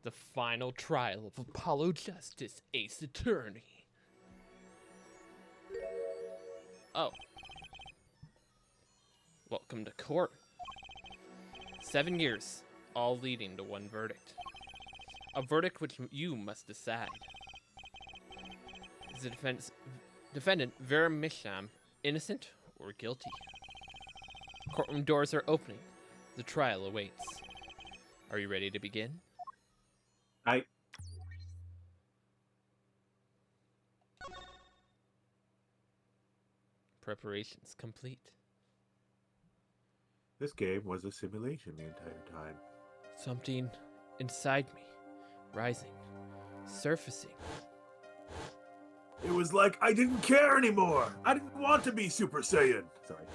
The final trial of Apollo Justice Ace Attorney. Oh. Welcome to court. 7 years, all leading to one verdict. A verdict which you must decide. Is the defendant Vera Misham innocent or guilty? Courtroom doors are opening. The trial awaits. Are you ready to begin? Preparations complete. This game was a simulation the entire time. Something inside me, rising, surfacing. It was like I didn't care anymore. I didn't want to be Super Saiyan. Sorry.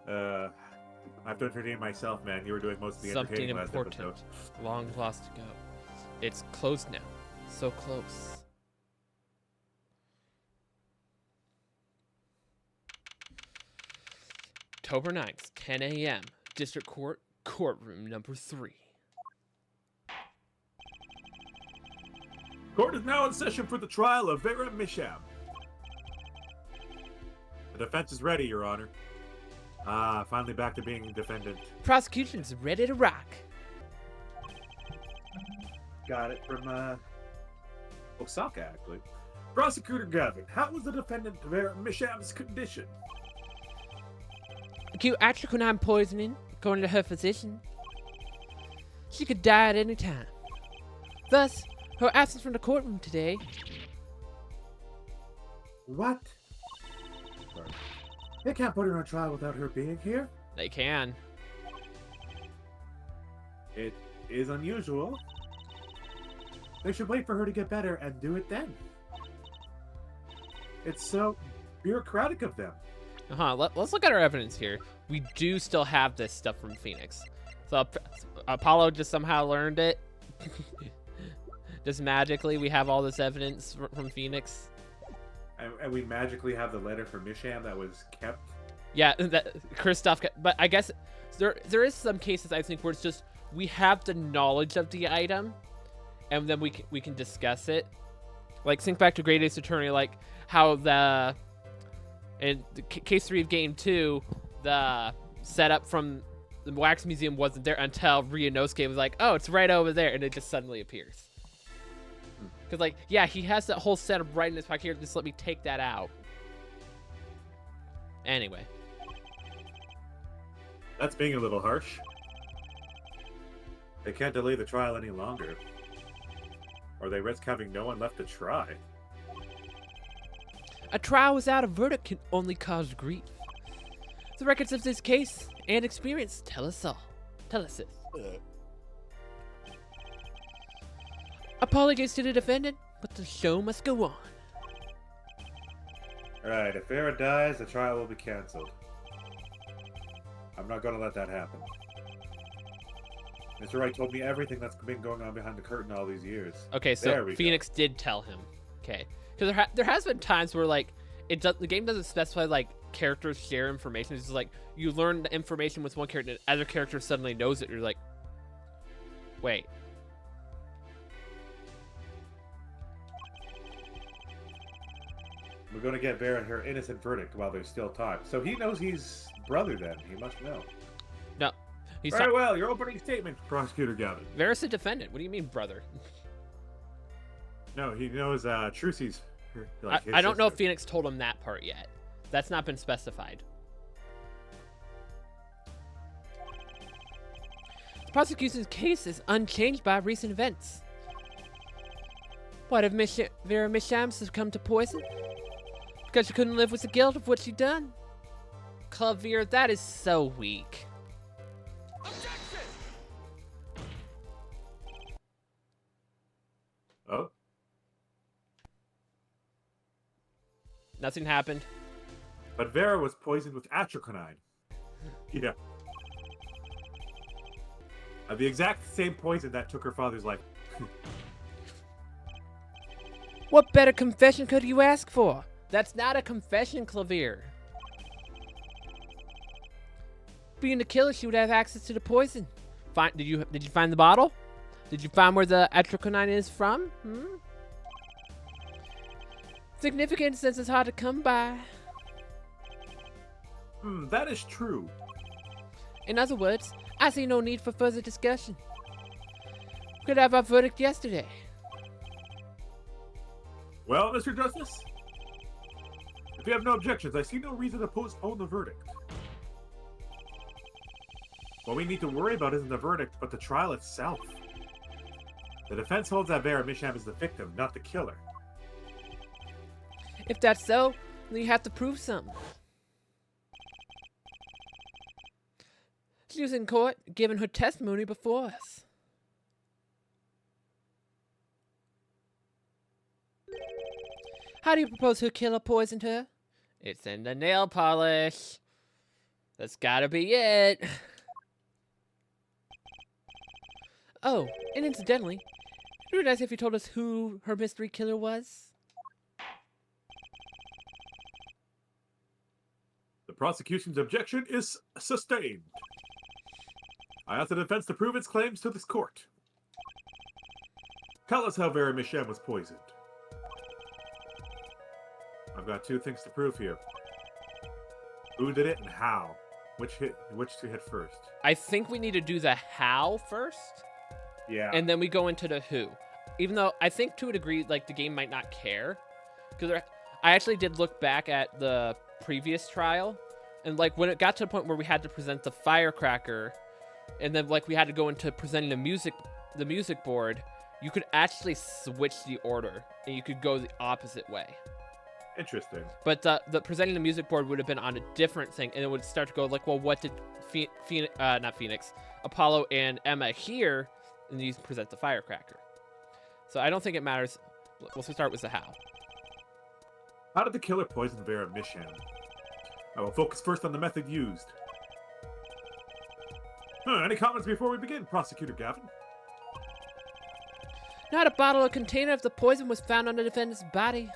I have to entertain myself, man. You were doing most of the Something entertaining last important, episode. long lost to go. It's closed now, so close. October 9th, 10 a.m., District Court, Courtroom number 3. Court is now in session for the trial of Vera Misham. The defense is ready, Your Honor. Finally back to being defendant. Prosecution's ready to rock. Got it from, Osaka, actually. Prosecutor Gavin, how was the defendant Vera Misham's condition? Acute atrichonine poisoning, according to her physician. She could die at any time. Thus, her absence from the courtroom today. What? Sorry. They can't put her on trial without her being here. They can. It is unusual. They should wait for her to get better and do it then. It's so bureaucratic of them. Let's look at our evidence here. We do still have this stuff from Phoenix. So Apollo just somehow learned it. Just magically, we have all this evidence from Phoenix. And we magically have the letter from Misham that was kept. Yeah, that Kristoff. But I guess there is some cases I think where it's just we have the knowledge of the item, and then we can discuss it. Like think back to Great Ace Attorney, like how in case 3 of game 2, the setup from the Wax Museum wasn't there until Ryunosuke was like, oh, it's right over there, and it just suddenly appears. Because, like, yeah, he has that whole setup right in his pocket here. Just let me take that out. Anyway. That's being a little harsh. They can't delay the trial any longer. Or they risk having no one left to try. A trial without a verdict can only cause grief. The records of this case and experience tell us all. Tell us it. Apologies to the defendant, but the show must go on. Alright, if Vera dies, the trial will be cancelled. I'm not gonna let that happen. Mr. Wright told me everything that's been going on behind the curtain all these years. Okay, so Phoenix did tell him. Okay. Because there has been times where, like, the game doesn't specify, like, characters share information. It's just like, you learn the information with one character, and the other character suddenly knows it. You're like, wait. We're going to get Vera her innocent verdict while there's still time. So he knows he's brother then. He must know. No. He's Very well, your opening statement, Prosecutor Gavin. Vera's a defendant. What do you mean, brother? No, he knows Trucy's like, I don't know if Phoenix told him that part yet. That's not been specified. The prosecution's case is unchanged by recent events. What, have Vera Misham succumbed to poison? Because she couldn't live with the guilt of what she'd done? Clavier, that is so weak. Objection! Oh? Nothing happened. But Vera was poisoned with atrichonine. Yeah. The exact same poison that took her father's life. What better confession could you ask for? That's not a confession, Clavier. Being the killer, she would have access to the poison. Did you find the bottle? Did you find where the atroconine is from? Significant since it's hard to come by. That is true. In other words, I see no need for further discussion. We could have our verdict yesterday. Well, Mr. Justice, if you have no objections, I see no reason to postpone the verdict. What we need to worry about isn't the verdict, but the trial itself. The defense holds that Vera Misham is the victim, not the killer. If that's so, then you have to prove something. She was in court, giving her testimony before us. How do you propose her killer poisoned her? It's in the nail polish. That's gotta be it. Oh, and incidentally, it would be nice if you told us who her mystery killer was. The prosecution's objection is sustained. I ask the defense to prove its claims to this court. Tell us how Vera Misham was poisoned. I've got two things to prove here. Who did it and how? Which to hit first? I think we need to do the how first. Yeah. And then we go into the who. Even though I think to a degree, like, the game might not care. Because I actually did look back at the previous trial. And, like, when it got to the point where we had to present the firecracker, and then, like, we had to go into presenting the music board, you could actually switch the order. And you could go the opposite way. Interesting. But the presenting the music board would have been on a different thing. And it would start to go, like, well, what did Apollo and Emma hear? And you present the firecracker. So I don't think it matters. Let's start with the how. How did the killer poison Vera Misham? I will focus first on the method used. Any comments before we begin, Prosecutor Gavin? Not a bottle or container of the poison was found on the defendant's body.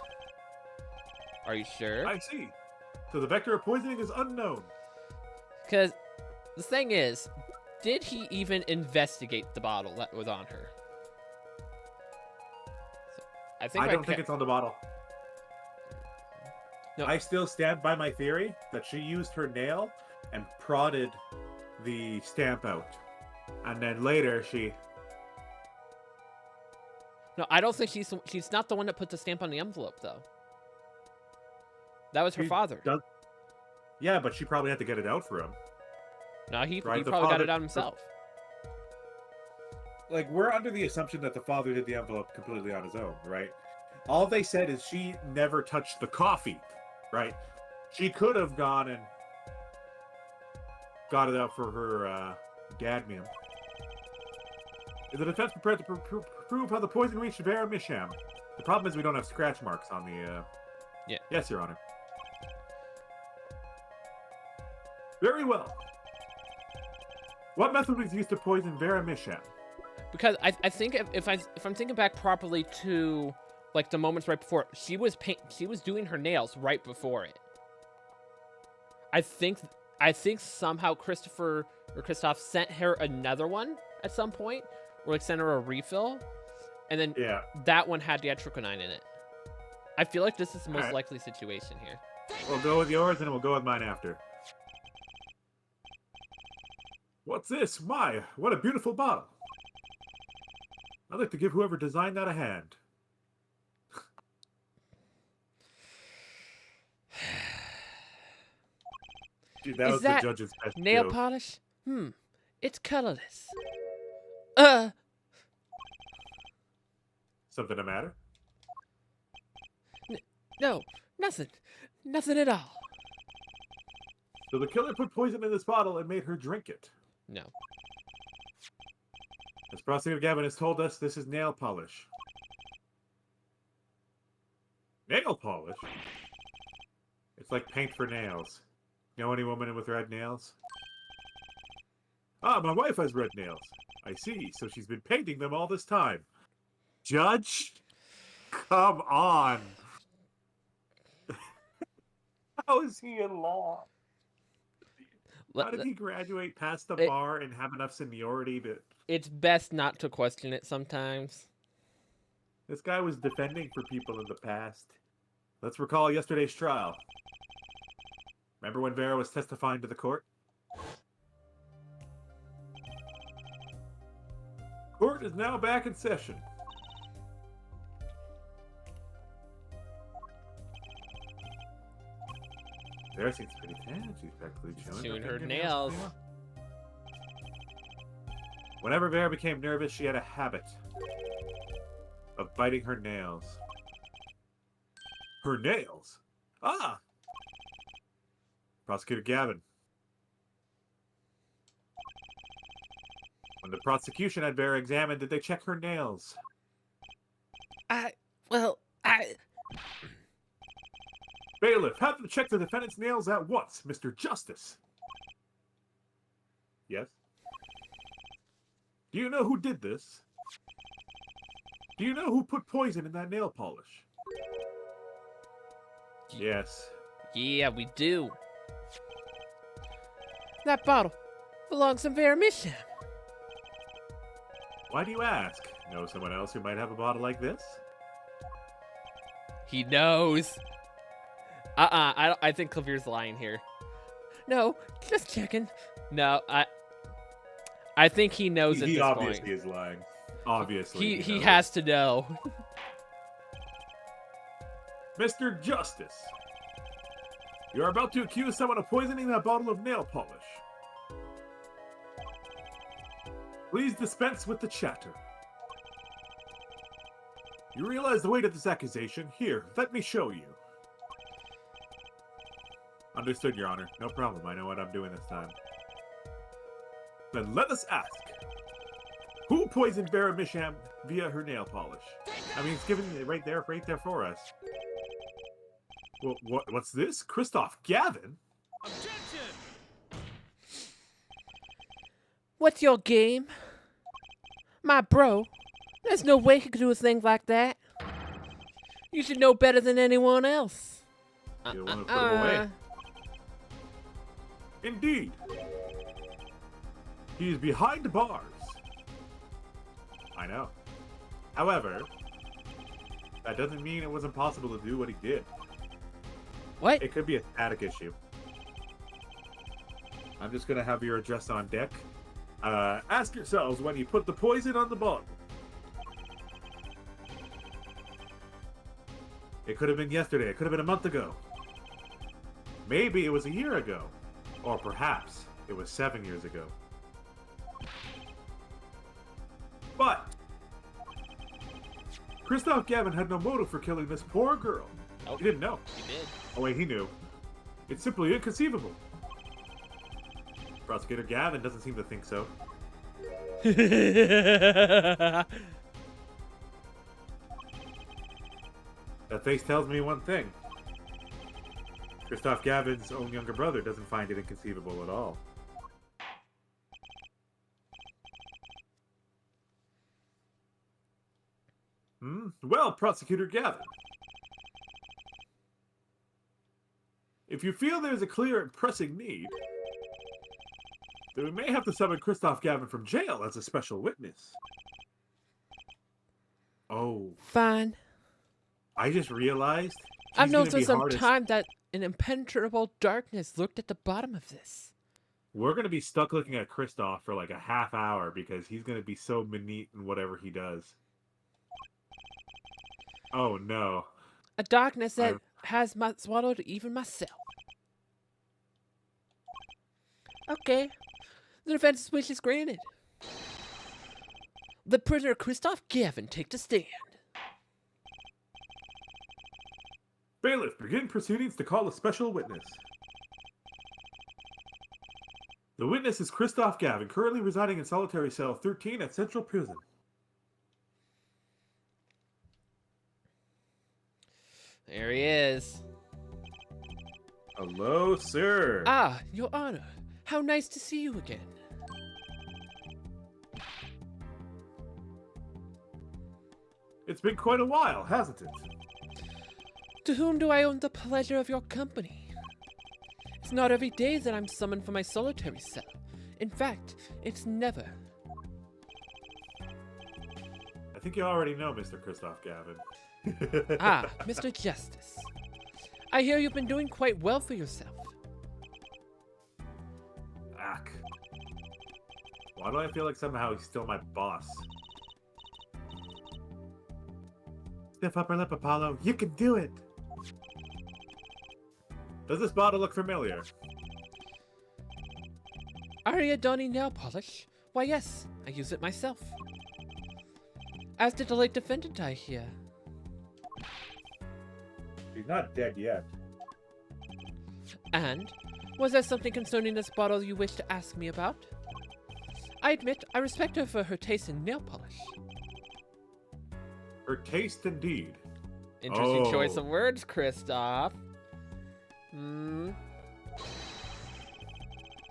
Are you sure? I see. So the vector of poisoning is unknown. Because the thing is, did he even investigate the bottle that was on her? So, I don't think it's on the bottle. No. I still stand by my theory that she used her nail and prodded the stamp out. And then later she... No, I don't think she's not the one that put the stamp on the envelope, though. That was her father. Yeah, but she probably had to get it out for him. No, he Right, the probably got father- it out himself. Like, we're under the assumption that the father did the envelope completely on his own, right? All they said is she never touched the coffee, right? She could have gone and got it out for her gadmium. Is the defense prepared to prove how the poison reached Vera Misham? The problem is we don't have scratch marks on the... Yeah. Yes, Your Honor. Very well. What method was used to poison Vera Misham? Because I think if I'm thinking back properly to, like, the moments right before, she was doing her nails right before it. I think somehow Christoph sent her another one at some point, or like sent her a refill, and then that one had the atroconine in it. I feel like this is the most likely situation here. We'll go with yours, and we'll go with mine after. What's this? My, what a beautiful bottle. I'd like to give whoever designed that a hand. Dude, that was the judge's best nail joke. polish? It's colorless. Something the matter? No, nothing. Nothing at all. So the killer put poison in this bottle and made her drink it. No. As Prosecutor Gavin has told us, this is nail polish. Nail polish? It's like paint for nails. Know any woman with red nails? Ah, my wife has red nails. I see, so she's been painting them all this time. Judge? Come on. How is he in law? How did he graduate past the It- bar and have enough seniority to... It's best not to question it sometimes. This guy was defending for people in the past. Let's recall yesterday's trial. Remember when Vera was testifying to the court? Court is now back in session. Vera seems pretty tan. She's practically Chewing her nails. Whenever Vera became nervous, she had a habit of biting her nails. Her nails? Ah! Prosecutor Gavin. When the prosecution had Vera examined, did they check her nails? Bailiff, have them check the defendant's nails at once, Mr. Justice. Yes? Do you know who did this? Do you know who put poison in that nail polish? Yes. Yeah, we do. That bottle belongs to Vera Misham. Why do you ask? Know someone else who might have a bottle like this? He knows. I think Clavir's lying here. No, just checking. No, I think he knows at He this obviously point. is lying. Obviously. He knows. has to know. Mr. Justice, you are about to accuse someone of poisoning that bottle of nail polish. Please dispense with the chatter. You realize the weight of this accusation? Here, let me show you. Understood, Your Honor. No problem. I know what I'm doing this time. Then let us ask. Who poisoned Vera Misham via her nail polish? I mean, it's given it right there for us. Well, what's this? Christoph Gavin? Objection! What's your game? My bro, there's no way he could do a thing like that. You should know better than anyone else. You want to put him away? Indeed. He is behind bars. I know. However, that doesn't mean it was impossible to do what he did. What? It could be a static issue. I'm just gonna have your address on deck. Ask yourselves when you put the poison on the bottle. It could have been yesterday. It could have been a month ago. Maybe it was a year ago. Or perhaps it was 7 years ago. But Christoph Gavin had no motive for killing this poor girl. Nope. He didn't know. He did. Oh wait, he knew. It's simply inconceivable. Prosecutor Gavin doesn't seem to think so. That face tells me one thing. Christoph Gavin's own younger brother doesn't find it inconceivable at all. Well, Prosecutor Gavin. If you feel there's a clear and pressing need, then we may have to summon Christoph Gavin from jail as a special witness. Oh, Fine. I just realized I've he's known gonna for be some hardest- time that an impenetrable darkness lurked at the bottom of this. We're going to be stuck looking at Christoph for like a half hour because he's going to be so minute in whatever he does. Oh, no. A darkness that has swallowed even myself. Okay. The defense's wish is granted. The prisoner Christoph Gavin take the stand. Bailiff, begin proceedings to call a special witness. The witness is Christoph Gavin, currently residing in solitary cell 13 at Central Prison. There he is. Hello, sir. Ah, Your Honor. How nice to see you again. It's been quite a while, hasn't it? To whom do I owe the pleasure of your company? It's not every day that I'm summoned from my solitary cell. In fact, it's never. I think you already know, Mr. Christoph Gavin. Ah, Mr. Justice. I hear you've been doing quite well for yourself. Ack. Why do I feel like somehow he's still my boss? Stiff upper lip, Apollo. You can do it! Does this bottle look familiar? Ariadne nail polish? Why yes, I use it myself. As did the late defendant, I hear. He's not dead yet. And, was there something concerning this bottle you wish to ask me about? I admit, I respect her for her taste in nail polish. Her taste, indeed. Interesting Oh. choice of words, Kristoff.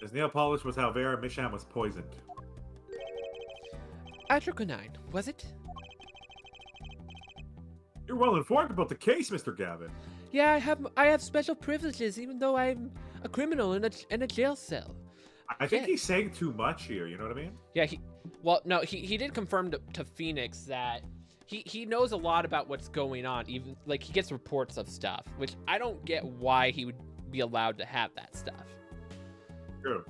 His nail polish was how Vera Misham was poisoned. Atroconine, was it? You're well informed about the case, Mr. Gavin. Yeah, I have special privileges, even though I'm a criminal in a jail cell. I think Yeah. he's saying too much here, you know what I mean? Yeah, he did confirm to Phoenix that he knows a lot about what's going on. Even like he gets reports of stuff, which I don't get why he would be allowed to have that stuff. True.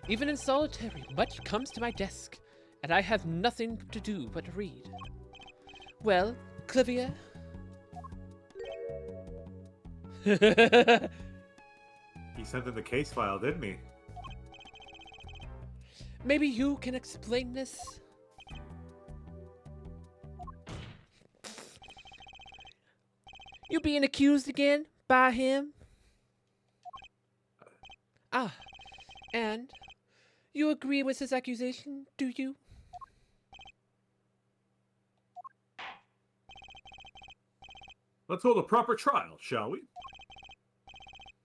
Even in solitary, much comes to my desk, and I have nothing to do but read. Well, Clivia? He sent in the case file, didn't he? Maybe you can explain this? You being accused again by him? Ah, and you agree with his accusation, do you? Let's hold a proper trial, shall we?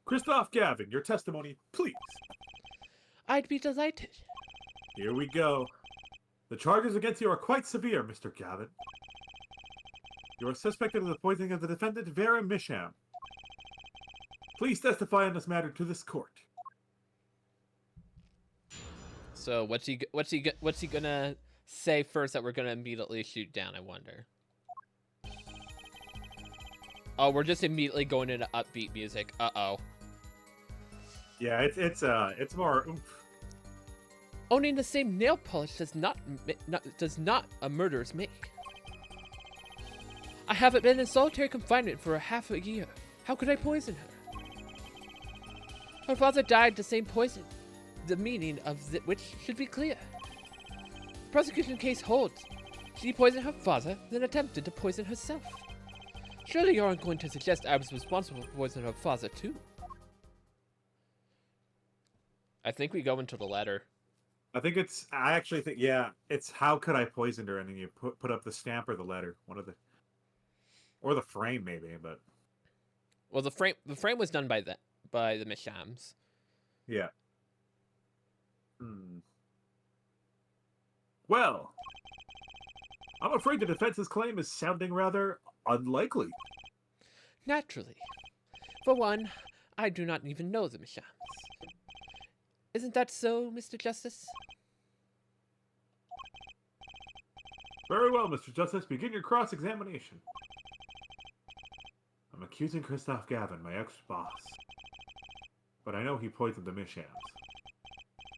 Christoph Gavin, your testimony, please. I'd be delighted. Here we go. The charges against you are quite severe, Mr. Gavin. You are suspected of the poisoning of the defendant, Vera Misham. Please testify on this matter to this court. So what's he gonna say first that we're gonna immediately shoot down? I wonder. Oh, we're just immediately going into upbeat music. Uh-oh. Yeah, it's more oomph. Owning the same nail polish does not a murderers make. I haven't been in solitary confinement for half a year. How could I poison her? Her father died the same poison. The meaning of which should be clear. The prosecution case holds. She poisoned her father, then attempted to poison herself. Surely you aren't going to suggest I was responsible for poisoning her father too. I think we go into the letter. I actually think, yeah, it's how could I poison her, and then you put up the stamp or the letter, or the frame maybe, but. Well, the frame was done by the Mishams. Yeah. Well, I'm afraid the defense's claim is sounding rather unlikely. Naturally. For one, I do not even know the Mishams. Isn't that so, Mr. Justice? Very well, Mr. Justice. Begin your cross-examination. I'm accusing Christoph Gavin, my ex-boss. But I know he poisoned the Mishams.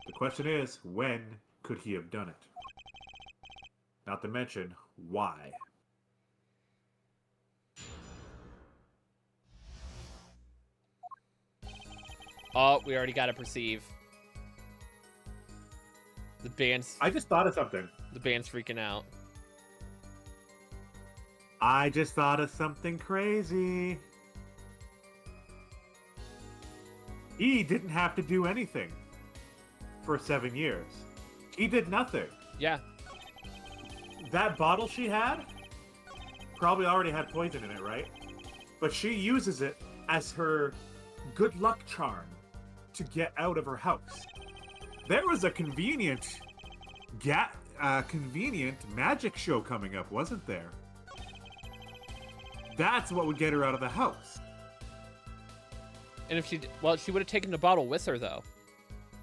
The question is, when could he have done it? Not to mention, why? Oh, we already got to perceive. The band's I just thought of something. freaking out. I just thought of something crazy. He didn't have to do anything for 7 years. He did nothing. Yeah. That bottle she had probably already had poison in it, right? But she uses it as her good luck charm to get out of her house. There was a convenient magic show coming up, wasn't there? That's what would get her out of the house. And if she, well, she would have taken the bottle with her, though.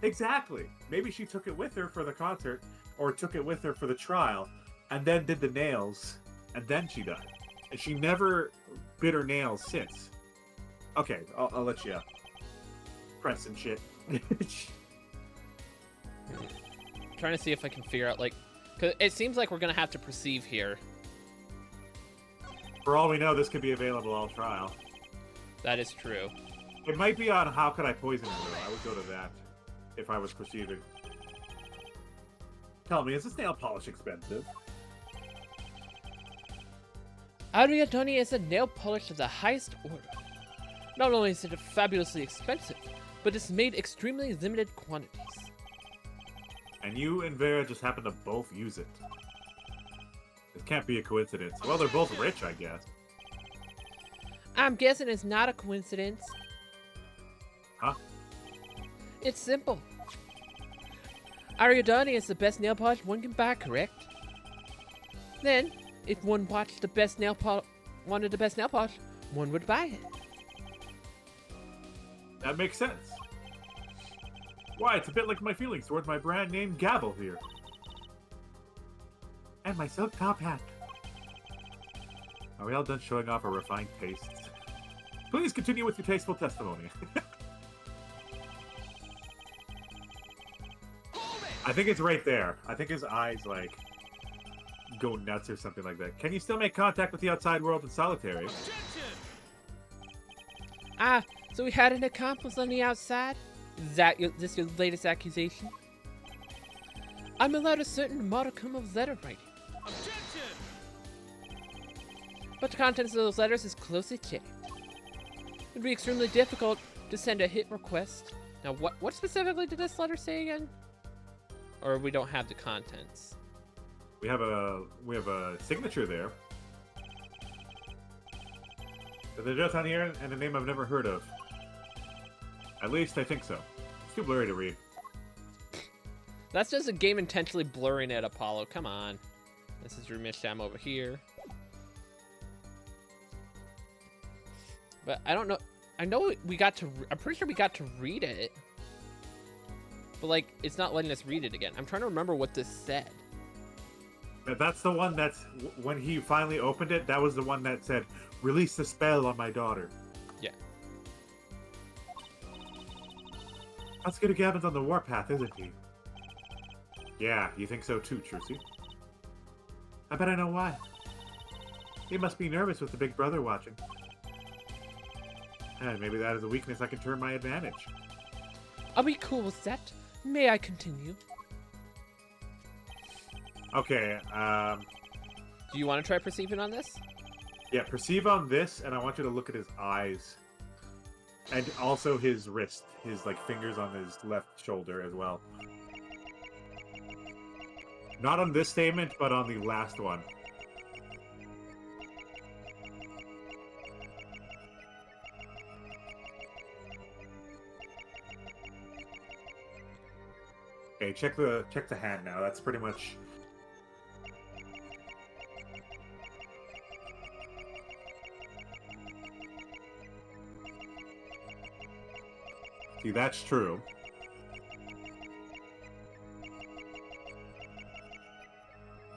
Exactly. Maybe she took it with her for the concert, or took it with her for the trial, and then did the nails, and then she died. And she never bit her nails since. Okay, I'll let you press and shit. Trying to see if I can figure out, like, because it seems like we're gonna have to perceive here. For all we know, this could be available all trial. That is true. It might be on how could I poison her, though. I would go to that if I was perceiving. Tell me, is this nail polish expensive? Ariadne is a nail polish of the highest order. Not only is it fabulously expensive, but it's made extremely limited quantities. And you and Vera just happen to both use it. It can't be a coincidence. Well, they're both rich, I guess. I'm guessing it's not a coincidence. Huh? It's simple. Ariadne is the best nail polish one can buy, correct? Then, if one watched the best wanted the best nail polish, one would buy it. That makes sense. Why, it's a bit like my feelings towards my brand name Gavel here. And my silk top hat. Are we all done showing off our refined tastes? Please continue with your tasteful testimony. I think it's right there. I think his eyes, like, go nuts or something like that. Can you still make contact with the outside world in solitary? Objection! Ah, so we had an accomplice on the outside? Is that this your latest accusation? I'm allowed a certain modicum of letter writing, Objection! but the contents of those letters is closely checked. It'd be extremely difficult to send a hit request. Now, what specifically did this letter say again? Or we don't have the contents. We have a signature there. There's an address on here and a name I've never heard of. At least I think so. It's too blurry to read. That's just a game intentionally blurring it, Apollo. Come on. This is your Misham over here. But I don't know. I know we got to. I'm pretty sure we got to read it. But, like, it's not letting us read it again. I'm trying to remember what this said. That's the one that's... When he finally opened it, that was the one that said, "Release the spell on my daughter." Yeah. Oscar Gavin's on the warpath, isn't he? Yeah, you think so too, Trucy? I bet I know why. He must be nervous with the big brother watching. And maybe that is a weakness I can turn my advantage. I'll be cool with that. May I continue? Okay, Do you want to try perceiving on this? yeah, perceive on this, and I want you to look at his eyes. And also his wrist, his, like, fingers on his left shoulder as well. Not on this statement, but on the last one. Okay, check the hand now. That's pretty much... See, that's true.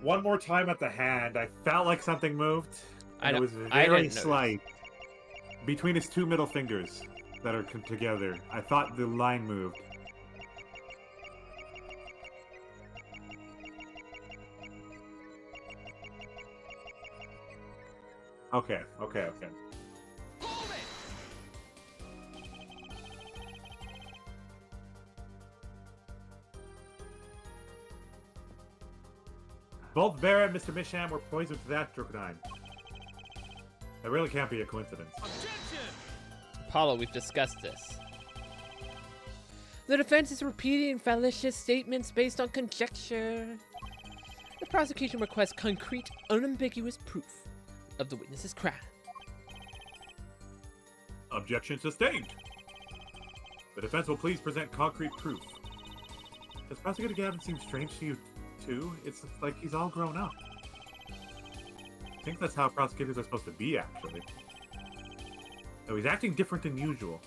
One more time at the hand, I felt like something moved. And it was very slight. Between his two middle fingers that are together. I thought the line moved. Okay. Hold it! Both Vera and Mr. Misham were poisoned to that strychnine. That really can't be a coincidence. Objection! Apollo, we've discussed this. The defense is repeating fallacious statements based on conjecture. The prosecution requests concrete, unambiguous proof of the witness's crime. Objection sustained. The defense will please present concrete proof. Does Prosecutor Gavin seem strange to you, too? It's like he's all grown up. I think that's how prosecutors are supposed to be, actually. So he's acting different than usual.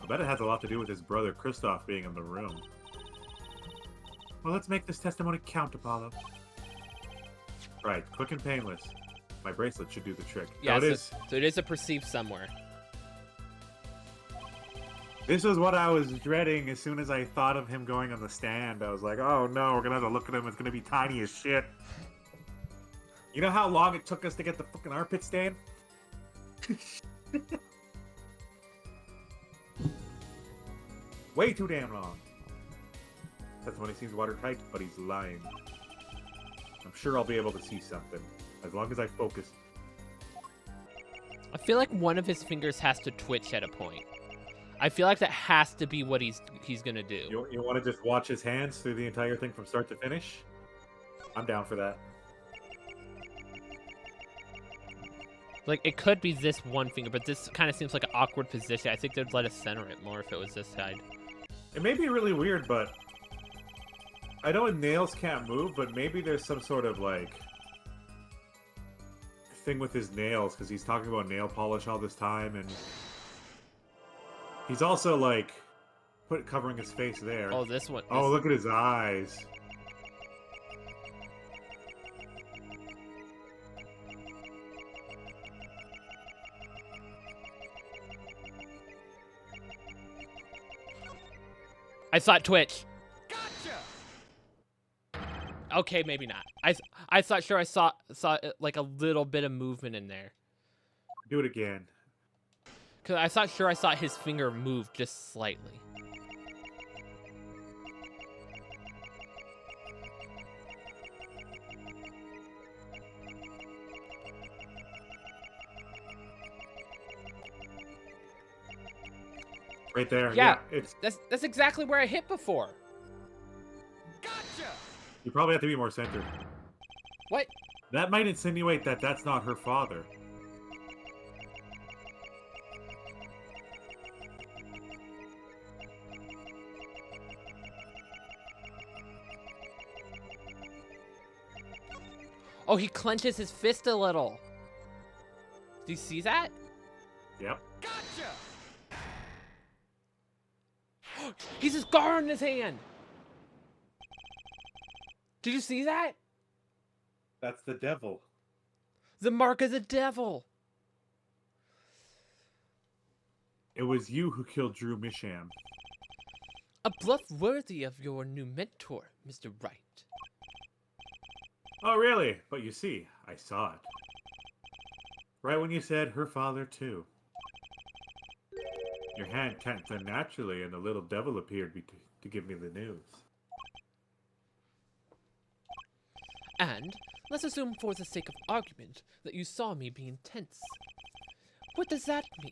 I bet it has a lot to do with his brother Kristoff being in the room. Well, let's make this testimony count, Apollo. Right, quick and painless. My bracelet should do the trick. Yeah, so it is. So it is a perceived somewhere. This was what I was dreading as soon as I thought of him going on the stand. I was like, oh no, we're gonna have to look at him. It's gonna be tiny as shit. You know how long it took us to get the fucking armpit stain? Way too damn long. That's when he seems watertight, but he's lying. I'm sure I'll be able to see something. As long as I focus. I feel like one of his fingers has to twitch at a point. I feel like that has to be what he's gonna do. You want to just watch his hands through the entire thing from start to finish? I'm down for that. Like, it could be this one finger, but this kind of seems like an awkward position. I think they'd let us center it more if it was this side. It may be really weird, but I know nails can't move, but maybe there's some sort of, like, thing with his nails, because he's talking about nail polish all this time, and he's also, like, covering his face there. Oh, this one. Oh, look at his eyes. I saw it twitch. Gotcha! Okay, maybe not. I thought sure I saw like a little bit of movement in there. Do it again. Cause I thought sure I saw his finger move just slightly. Right there. Yeah, it's. that's exactly where I hit before. Gotcha! You probably have to be more centered. What? That might insinuate that that's not her father. Oh, he clenches his fist a little. Do you see that? Yep. Gotcha! He's a scar on his hand. Did you see that? That's the devil. The mark of the devil. It was you who killed Drew Misham. A bluff worthy of your new mentor, Mr. Wright. Oh, really? But you see, I saw it. Right when you said her father, too. Your hand can't turn naturally, and the little devil appeared to give me the news. And let's assume for the sake of argument that you saw me being tense. What does that mean?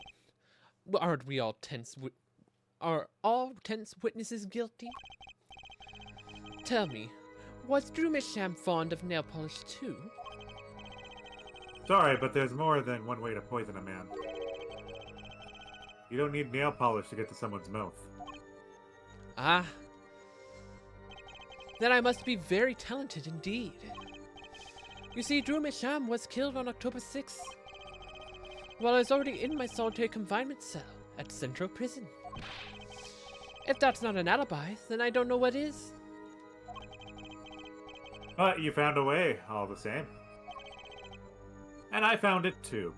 Aren't we all tense? Are all tense witnesses guilty? Tell me, was Drew Misham fond of nail polish too? Sorry, but there's more than one way to poison a man. You don't need nail polish to get to someone's mouth. Ah. Then I must be very talented indeed. You see, Drew Misham was killed on October 6th, while I was already in my solitary confinement cell at Central Prison. If that's not an alibi, then I don't know what is. But you found a way, all the same. And I found it, too.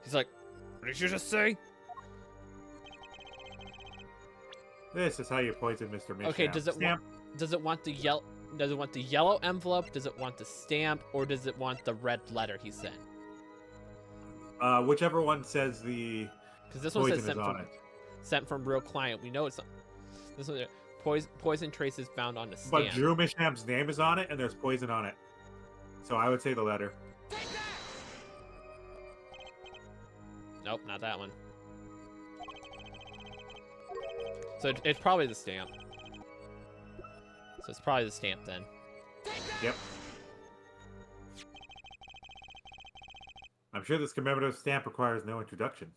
He's like, what did you just say? This is how you poison Mr. Misham. Okay, does it want the yellow envelope? Does it want the stamp, or does it want the red letter he sent? Whichever one says the Because this one says poison is on it. sent from real client. We know it's this one. Poison traces found on the stamp. But Drew Misham's name is on it, and there's poison on it. So I would say the letter. Take that! Nope, not that one. So it's probably the stamp. So it's probably the stamp then. Take that! Yep. I'm sure this commemorative stamp requires no introduction.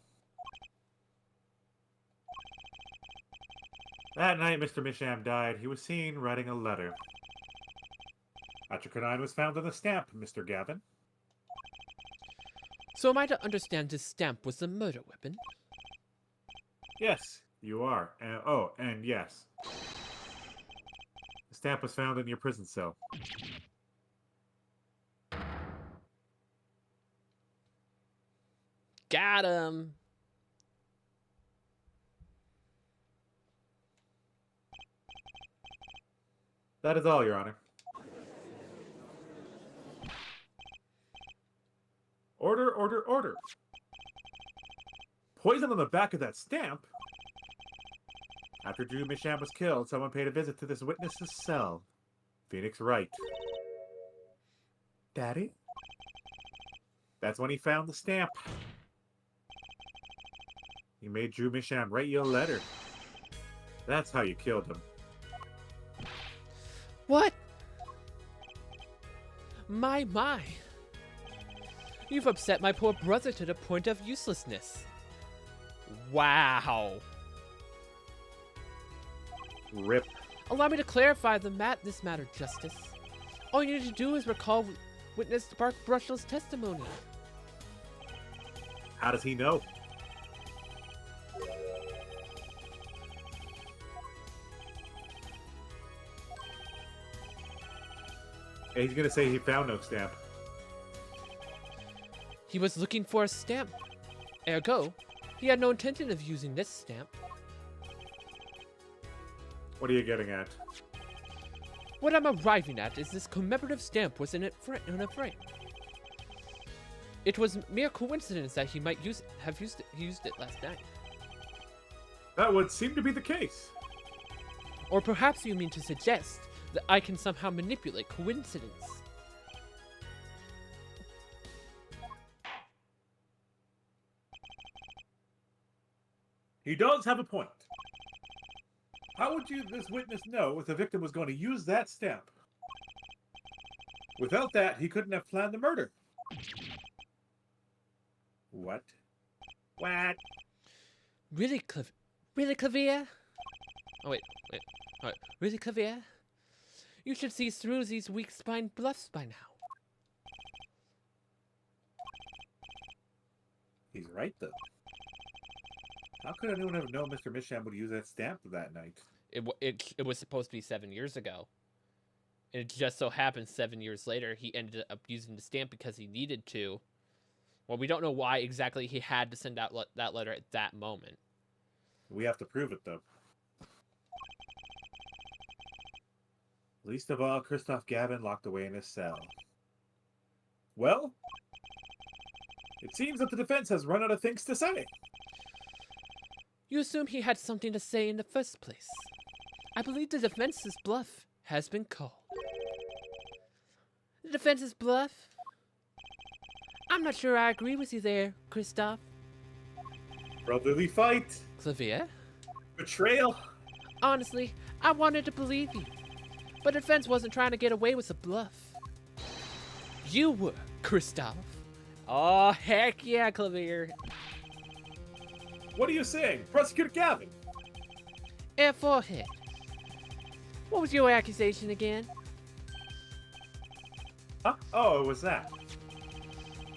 That night Mr. Misham died, he was seen writing a letter. Atracanine was found on the stamp, Mr. Gavin. So am I to understand this stamp was a murder weapon? Yes, you are. And yes. The stamp was found in your prison cell. Got him. That is all, Your Honor. Order, order, order. Poison on the back of that stamp? After Drew Misham was killed, someone paid a visit to this witness's cell. Phoenix Wright. Daddy? That's when he found the stamp. He made Drew Misham write you a letter. That's how you killed him. What? My. You've upset my poor brother to the point of uselessness. Wow. Rip. Allow me to clarify this matter, Justice. All you need to do is recall witness Bark Brushell's testimony. How does he know? He's gonna say he found no stamp. He was looking for a stamp. Ergo, he had no intention of using this stamp. What are you getting at? What I'm arriving at is this commemorative stamp was in a frame. It was mere coincidence that he might have used it last night. That would seem to be the case. Or perhaps you mean to suggest that I can somehow manipulate coincidence. He does have a point. How would this witness know if the victim was going to use that stamp? Without that, he couldn't have planned the murder. What? What? Really, Clavier? Oh, wait. Alright, really, Clavier? You should see through these weak-spined bluffs by now. He's right, though. How could anyone have known Mr. Misham would use that stamp that night? It was supposed to be 7 years ago. And it just so happens 7 years later, he ended up using the stamp because he needed to. Well, we don't know why exactly he had to send out that letter at that moment. We have to prove it, though. Least of all, Christoph Gavin locked away in his cell. Well, it seems that the defense has run out of things to say. You assume he had something to say in the first place. I believe the defense's bluff has been called. The defense's bluff? I'm not sure I agree with you there, Christoph. Brotherly fight. Clavier? Betrayal. Honestly, I wanted to believe you. But the defense wasn't trying to get away with a bluff. You were, Christoph. Oh, heck yeah, Clavier. What are you saying? Prosecutor Gavin? Air forehead. What was your accusation again? Huh? Oh, it was that.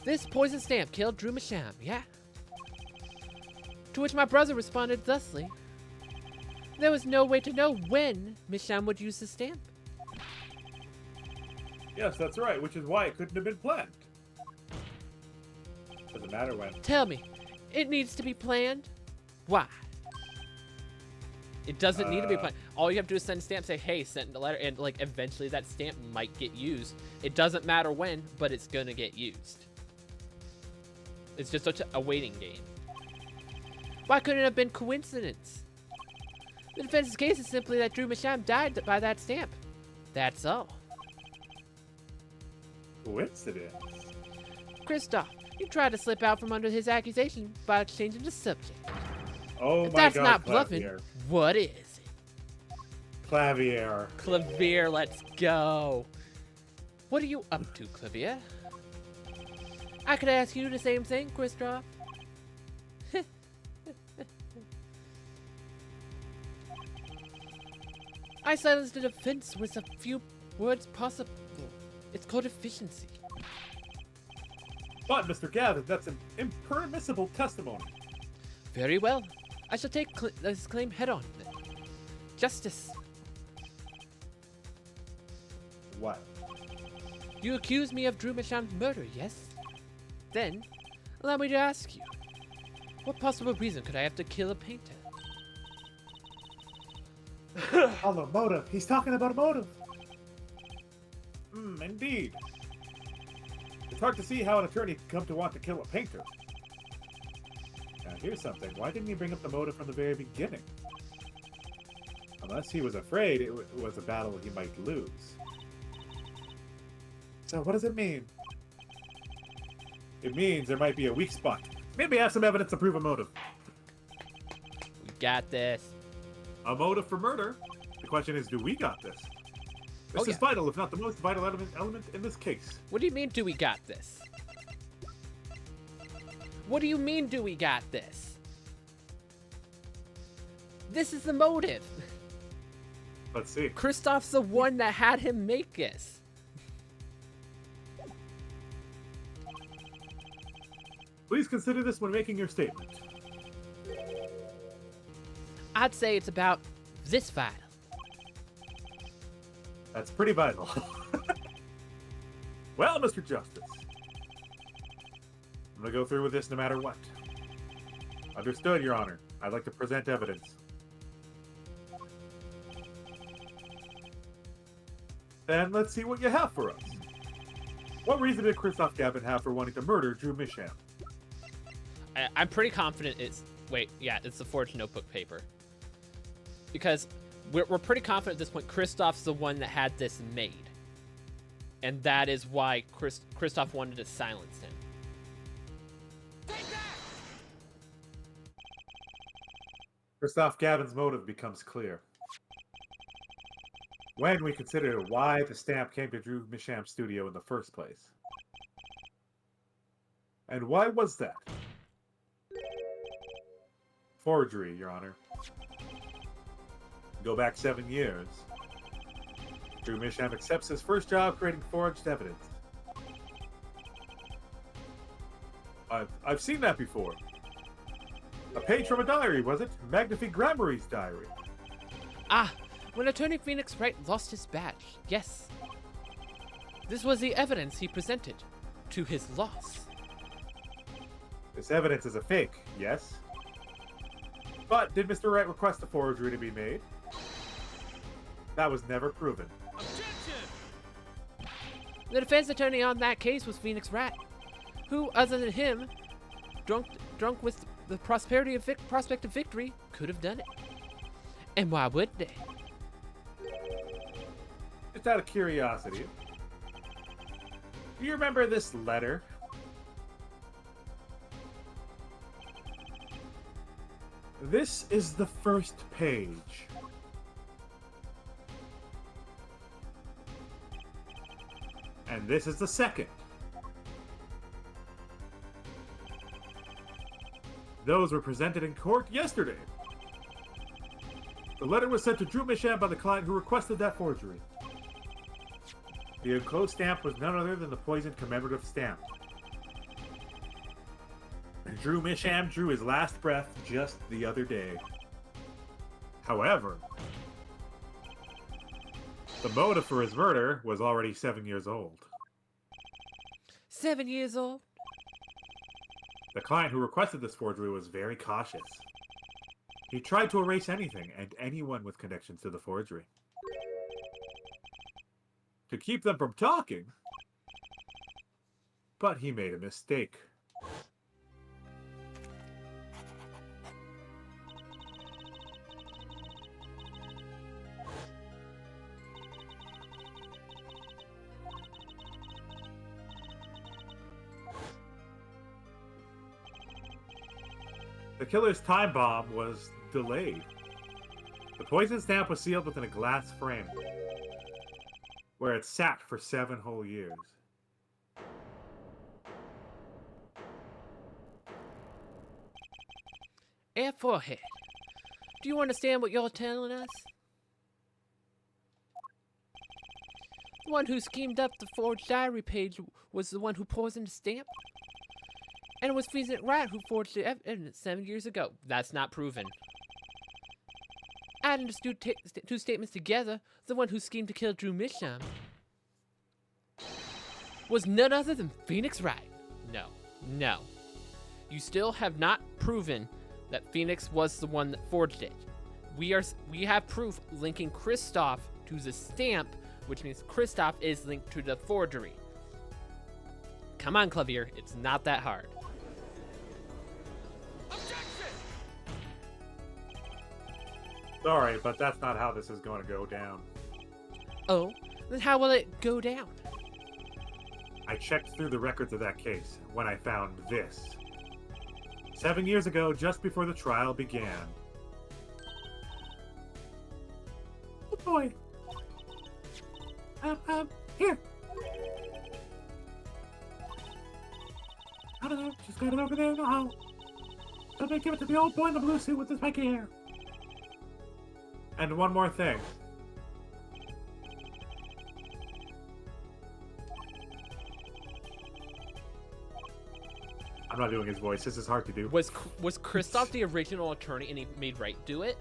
This poison stamp killed Drew Misham, yeah? To which my brother responded thusly. There was no way to know when Misham would use the stamp. Yes, that's right, which is why it couldn't have been planned. Doesn't matter when. Tell me, it needs to be planned? Why? It doesn't need to be planned. All you have to do is send a stamp, say, hey, send a letter, and like eventually that stamp might get used. It doesn't matter when, but it's gonna get used. It's just a waiting game. Why couldn't it have been coincidence? The defense's case is simply that Drew Misham died by that stamp. That's all. Coincidence? Christoph, you tried to slip out from under his accusation by changing the subject. Oh If my that's god, not bluffing, Clavier. what is it? Clavier. Clavier, let's go. What are you up to, Clavier? I could ask you the same thing, Christoph. I silenced the defense with a few words It's called efficiency. But, Mr. Gavin, that's an impermissible testimony. Very well. I shall take this claim head on. Then. Justice. What? You accuse me of Drew Misham's murder, yes? Then, allow me to ask you, what possible reason could I have to kill a painter? Oh, a motive. He's talking about a motive. Indeed. It's hard to see how an attorney could come to want to kill a painter. Now, here's something. Why didn't he bring up the motive from the very beginning? Unless he was afraid it was a battle he might lose. So what does it mean? It means there might be a weak spot. Maybe I have some evidence to prove a motive. We got this. A motive for murder? The question is, do we got this? This is vital, if not the most vital element in this case. What do you mean, do we got this? What do you mean, do we got this? This is the motive. Let's see. Christoph's the one that had him make this. Please consider this when making your statement. I'd say it's about this vital. That's pretty vital. Well, Mr. Justice, I'm gonna go through with this no matter what. Understood, Your Honor. I'd like to present evidence. Then let's see what you have for us. What reason did Christoph Gavin have for wanting to murder Drew Misham? I'm pretty confident it's... Wait, yeah, it's the forged notebook paper. Because we're pretty confident at this point Christoph's the one that had this made. And that is why Christoph wanted to silence him. Christoph Gavin's motive becomes clear when we consider why the stamp came to Drew Misham's studio in the first place. And why was that? Forgery, Your Honor. Go back 7 years. Drew Misham accepts his first job creating forged evidence. I've seen that before. A page from a diary, was it? Magnifique Grammary's diary. Ah, when Attorney Phoenix Wright lost his badge, yes. This was the evidence he presented to his loss. This evidence is a fake, yes? But did Mr. Wright request the forgery to be made? That was never proven. Objection! The defense attorney on that case was Phoenix Wright, who, other than him, drunk with the prospect of victory, could have done it. And why would they? Just out of curiosity, do you remember this letter? This is the first page. And this is the second. Those were presented in court yesterday. The letter was sent to Drew Misham by the client who requested that forgery. The enclosed stamp was none other than the poisoned commemorative stamp. Drew Misham drew his last breath just the other day. However, the motive for his murder was already 7 years old. 7 years old? The client who requested this forgery was very cautious. He tried to erase anything and anyone with connections to the forgery. To keep them from talking, but he made a mistake. The killer's time bomb was delayed. The poison stamp was sealed within a glass frame, where it sat for 7 whole years. Air forehead. Do you understand what you're telling us? The one who schemed up the forged diary page was the one who poisoned the stamp. And it was Phoenix Wright who forged the evidence 7 years ago. That's not proven. Adding the two statements together, the one who schemed to kill Drew Misham was none other than Phoenix Wright. No, no. You still have not proven that Phoenix was the one that forged it. We have proof linking Kristoff to the stamp, which means Kristoff is linked to the forgery. Come on, Clavier, it's not that hard. Sorry, but that's not how this is going to go down. Oh, then how will it go down? I checked through the records of that case when I found this. 7 years ago, just before the trial began. Oh boy. Here. I don't know, just got it over there in the hall. Let me give it to the old boy in the blue suit with the spiky hair. And one more thing. I'm not doing his voice. This is hard to do. Was Kristoff the original attorney and he made Wright do it?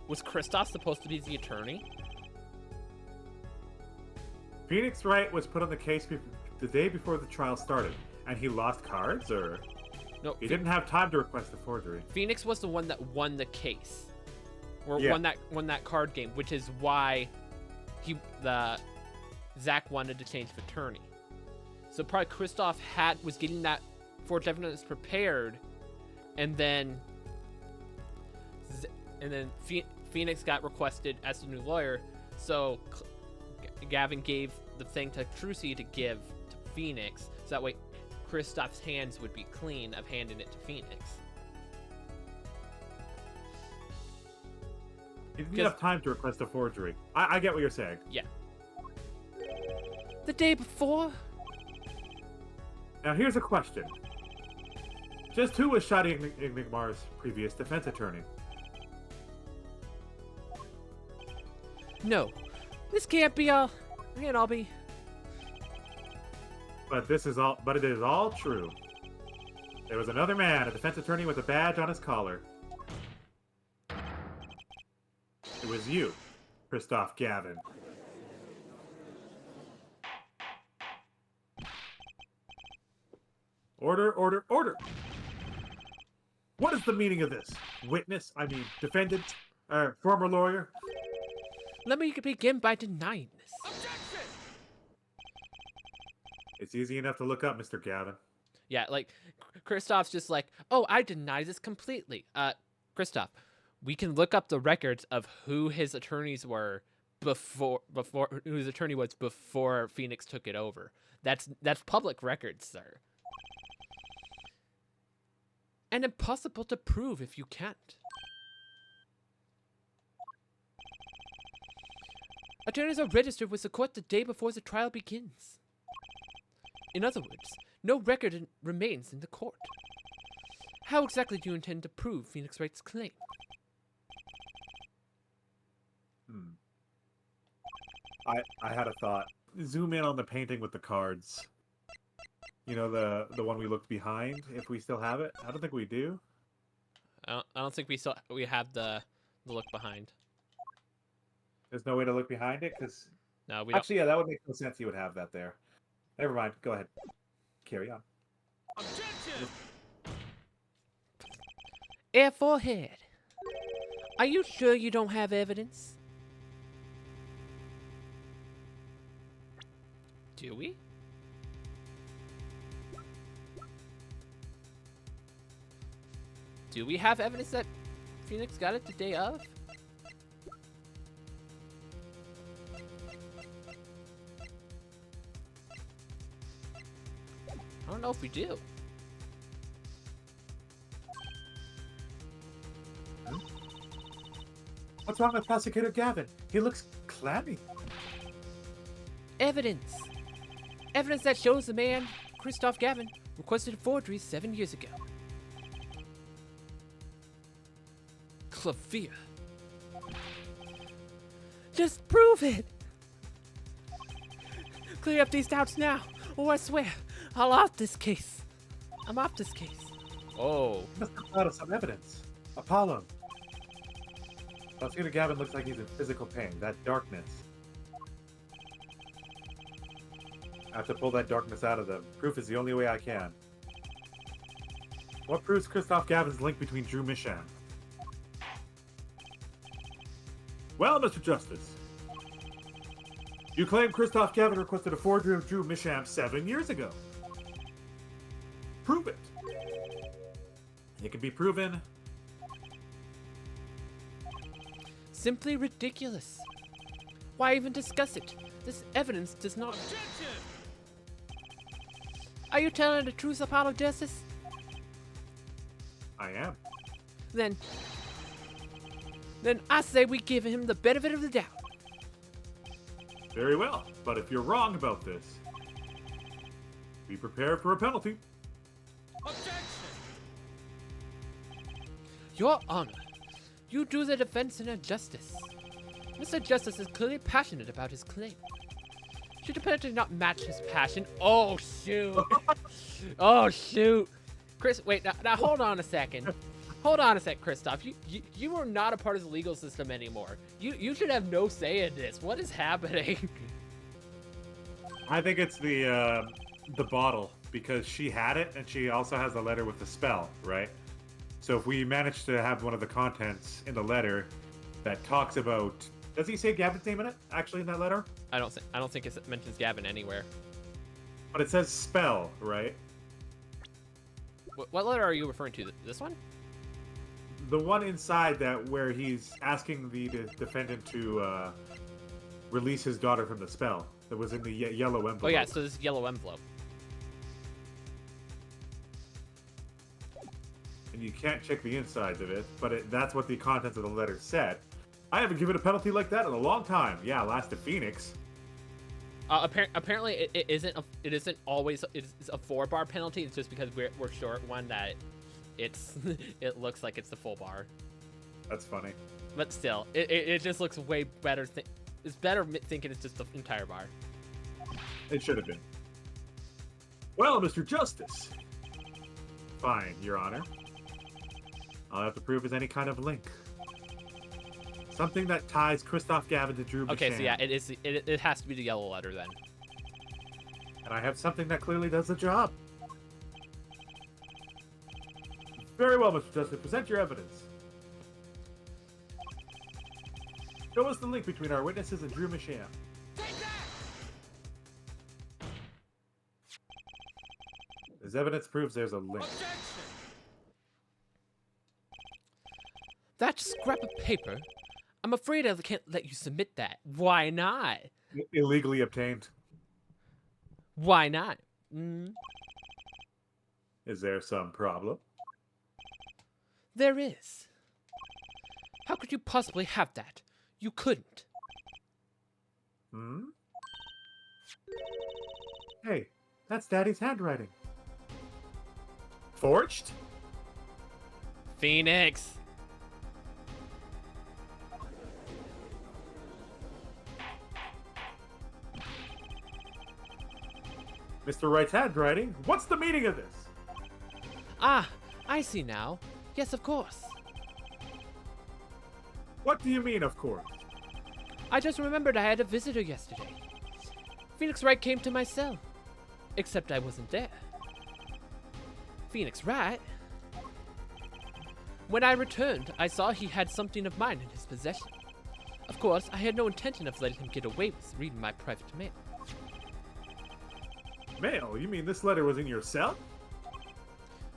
Was Kristoff supposed to be the attorney? Phoenix Wright was put on the case the day before the trial started, and he lost cards, or No, he didn't have time to request the forgery. Phoenix was the one that won the case, or Yeah. won that card game, which is why Zach wanted to change the attorney. So probably Kristoff was getting that forged evidence prepared, and then Phoenix got requested as the new lawyer. So Gavin gave the thing to Trucy to give to Phoenix, so that way Kristoff's hands would be clean of handing it to Phoenix. He didn't have time to request a forgery. I get what you're saying. Yeah. The day before? Now here's a question. Just who was Shadi Enigmar's previous defense attorney? No. This can't be all. It can't all be. But it is all true. There was another man, a defense attorney with a badge on his collar. It was you, Christoph Gavin. Order, order, order! What is the meaning of this? Defendant, former lawyer? Let me begin by denying this. Objection! It's easy enough to look up, Mr. Gavin. Yeah, like, Kristoff's just like, oh, I deny this completely. Kristoff, we can look up the records of who his attorneys were before whose attorney was before Phoenix took it over. That's public records, sir. And impossible to prove if you can't. Attorneys are registered with the court the day before the trial begins. In other words, no record remains in the court. How exactly do you intend to prove Phoenix Wright's claim? I had a thought. Zoom in on the painting with the cards. You know, the one we looked behind, if we still have it? I don't think we do. I don't think we have the look behind. There's no way to look behind it? Because No, we don't. actually, yeah, that would make no sense you would have that there. Never mind. Go ahead. Carry on. Objection! Air forehead. Are you sure you don't have evidence? Do we? Do we have evidence that Phoenix got it the day of? I don't know if we do. What's wrong with Prosecutor Gavin? He looks clammy. Evidence. Evidence that shows the man, Christoph Gavin, requested a forgery 7 years ago. full of fear. Just prove it! Clear up these doubts now, or I swear, I'll off this case. I'm off this case. Oh. You must have thought of some evidence. Apollo. Prosecutor Gavin looks like he's in physical pain. That darkness. I have to pull that darkness out of them. Proof is the only way I can. What proves Christoph Gavin's link between Drew Misham? Well, Mr. Justice, you claim Christoph Gavin requested a forgery of Drew Misham 7 years ago. Prove it. It can be proven. Simply ridiculous. Why even discuss it? This evidence does not... Objection! Are you telling the truth, Apollo Justice? I am. Then I say we give him the benefit of the doubt. Very well, but if you're wrong about this, be prepared for a penalty. Objection! Your Honor, you do the defense in a justice. Mr. Justice is clearly passionate about his claim. Should the penalty not match his passion? Oh, shoot. Oh, shoot. Chris, wait, now hold on a second. Hold on a sec, Christoph. You are not a part of the legal system anymore. You should have no say in this. What is happening? I think it's the bottle, because she had it and she also has the letter with the spell, right? So if we manage to have one of the contents in the letter that talks about, does he say Gavin's name in it? Actually, in that letter, I don't think it mentions Gavin anywhere. but it says spell, right? What letter are you referring to? This one? The one inside that where he's asking the defendant to release his daughter from the spell. That was in the yellow envelope. Oh yeah, so this is yellow envelope. And you can't check the insides of it, but that's what the contents of the letter said. I haven't given a penalty like that in a long time. Yeah, last to Phoenix. Apparently it isn't always it's a 4-bar penalty. It's just because we're short one that it looks like it's the full bar. That's funny. But still, it just looks way better. It's better thinking it's just the entire bar. It should have been. Well, Mr. Justice. Fine, Your Honor. All I have to prove is any kind of link. Something that ties Christoph Gavin to Drew Okay, Basham. so yeah, it has to be the yellow letter then. And I have something that clearly does the job. Very well, Mr. Justice. Present your evidence. Show us the link between our witnesses and Drew Misham. Take that! As evidence proves there's a link. Objection! That scrap of paper? I'm afraid I can't let you submit that. Why not? Illegally obtained. Why not? Is there some problem? There is. How could you possibly have that? You couldn't. Hmm? Hey, that's Daddy's handwriting. Forged? Phoenix. Mr. Wright's handwriting? What's the meaning of this? Ah, I see now. Yes, of course. What do you mean, of course? I just remembered I had a visitor yesterday. Phoenix Wright came to my cell. Except I wasn't there. Phoenix Wright? When I returned, I saw he had something of mine in his possession. Of course, I had no intention of letting him get away with reading my private mail. Mail? You mean this letter was in your cell?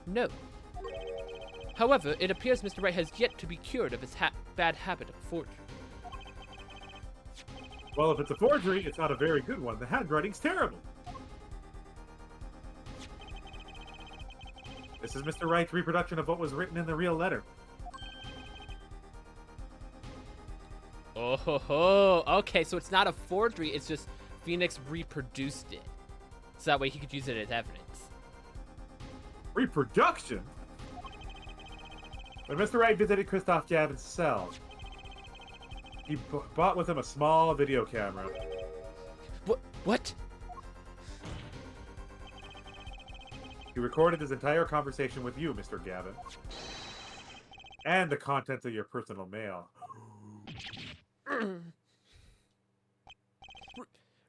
No. However, it appears Mr. Wright has yet to be cured of his bad habit of forgery. Well, if it's a forgery, it's not a very good one. The handwriting's terrible. This is Mr. Wright's reproduction of what was written in the real letter. Oh ho ho! Okay, so it's not a forgery, it's just Phoenix reproduced it. So that way he could use it as evidence. Reproduction? When Mr. Wright visited Christoph Gavin's cell, he brought with him a small video camera. What? He recorded his entire conversation with you, Mr. Gavin. And the contents of your personal mail.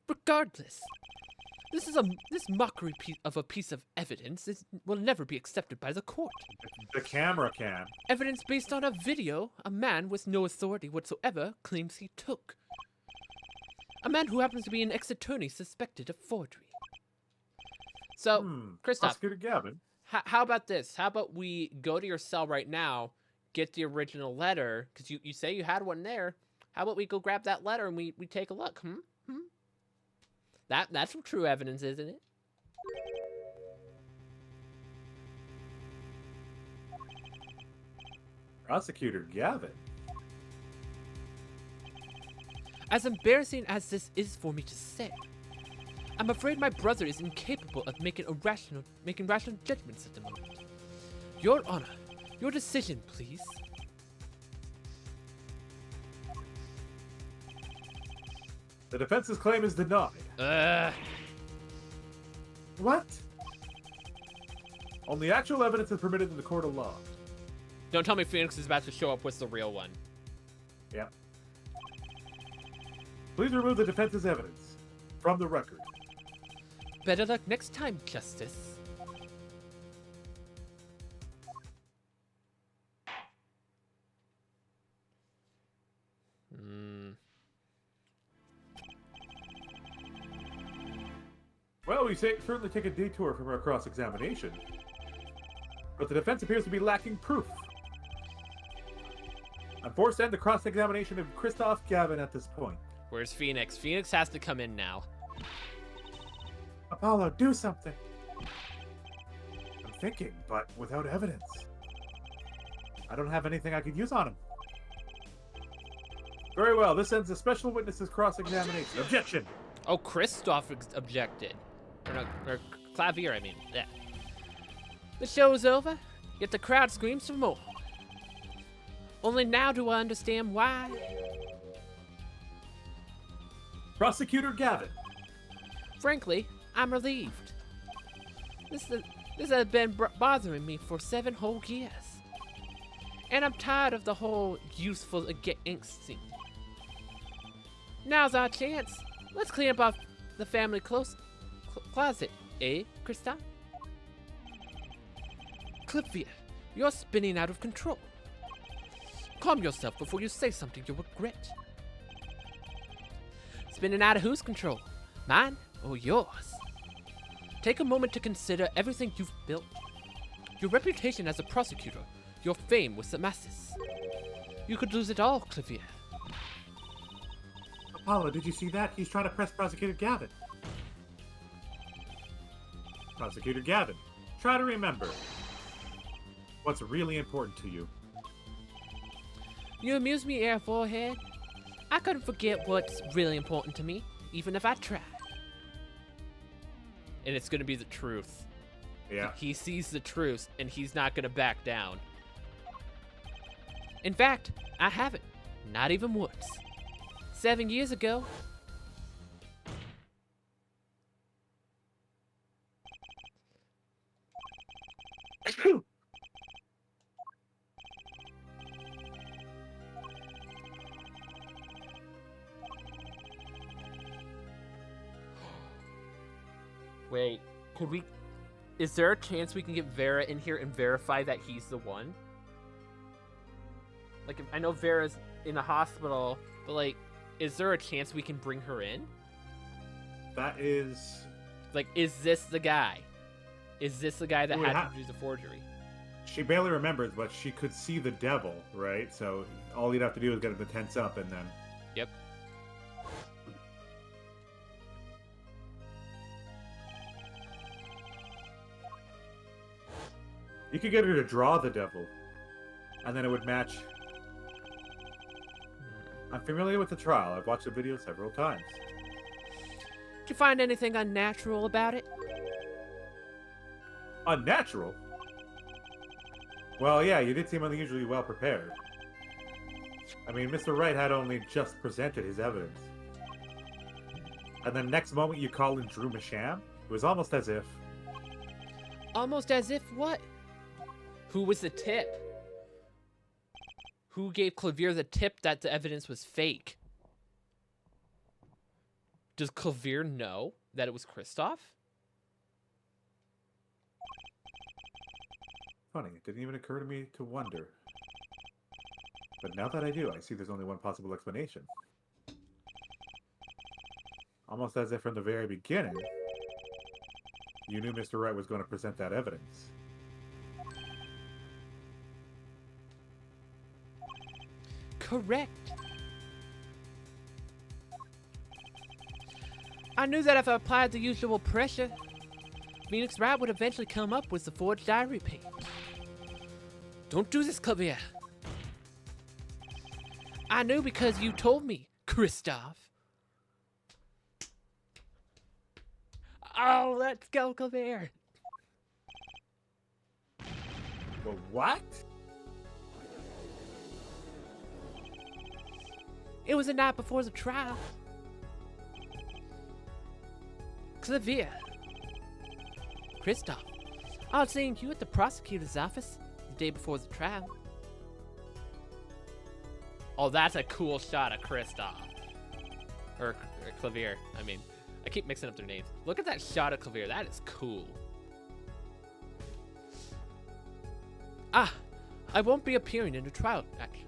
Regardless, this mockery of a piece of evidence will never be accepted by the court. The camera can. Evidence based on a video a man with no authority whatsoever claims he took. A man who happens to be an ex-attorney suspected of forgery. So, Christoph, Prosecutor Gavin. how about this? How about we go to your cell right now, get the original letter, because you say you had one there. How about we go grab that letter and we take a look? That's some true evidence, isn't it? Prosecutor Gavin. As embarrassing as this is for me to say, I'm afraid my brother is incapable of making rational judgments at the moment. Your Honor, your decision, please. The defense's claim is denied. What? Only actual evidence is permitted in the court of law. Don't tell me Phoenix is about to show up with the real one. Yeah. Please remove the defense's evidence from the record. Better luck next time, Justice. Well, we certainly take a detour from our cross-examination. But the defense appears to be lacking proof. I'm forced to end the cross-examination of Christoph Gavin at this point. Where's Phoenix? Phoenix has to come in now. Apollo, do something. I'm thinking, but without evidence. I don't have anything I could use on him. Very well, this ends the special witness's cross-examination. Objection! Oh, Christoph objected. Or Clavier, I mean. Yeah. The show's over, yet the crowd screams for more. Only now do I understand why. Prosecutor Gavin. Frankly, I'm relieved. This has been bothering me for 7 whole years. And I'm tired of the whole useful angst scene. Now's our chance. Let's clean up the family closet, eh, Christoph? Cliffia, you're spinning out of control. Calm yourself before you say something you'll regret. Spinning out of whose control? Mine or yours? Take a moment to consider everything you've built. Your reputation as a prosecutor, your fame with the masses. You could lose it all, Cliffia. Apollo, did you see that? He's trying to press Prosecutor Gavin. Prosecutor Gavin, try to remember what's really important to you. You amuse me, Air Forehead. I couldn't forget what's really important to me, even if I tried. And it's gonna be the truth. Yeah. He sees the truth, and he's not gonna back down. In fact, I haven't. Not even once. 7 years ago. Wait, could we... Is there a chance we can get Vera in here and verify that he's the one? Like, I know Vera's in the hospital, but, like, is there a chance we can bring her in? That is... Like, is this the guy? Is this the guy that Well, had to do the forgery? She barely remembers, but she could see the devil, right? So all you'd have to do is get him to tense up and then... Yep. You could get her to draw the devil, and then it would match. I'm familiar with the trial. I've watched the video several times. Did you find anything unnatural about it? Unnatural? Well, yeah, you did seem unusually well prepared. I mean, Mr. Wright had only just presented his evidence. And the next moment you call in Drew Masham? It was almost as if... Almost as if what? Who was the tip? Who gave Clavier the tip that the evidence was fake? Does Clavier know that it was Kristoff? Funny, it didn't even occur to me to wonder. But now that I do, I see there's only one possible explanation. Almost as if from the very beginning, you knew Mr. Wright was going to present that evidence. Correct. I knew that if I applied the usual pressure, Phoenix Wright would eventually come up with the forged diary page. Don't do this, Clavier. I knew because you told me, Kristoff. Oh, let's go, Clavier. But what? It was the night before the trial. Clavier. Kristoff, I was seeing you at the prosecutor's office the day before the trial. Oh, that's a cool shot of Kristoff. Or Clavier, I mean. I keep mixing up their names. Look at that shot of Clavier. That is cool. Ah, I won't be appearing in the trial, actually.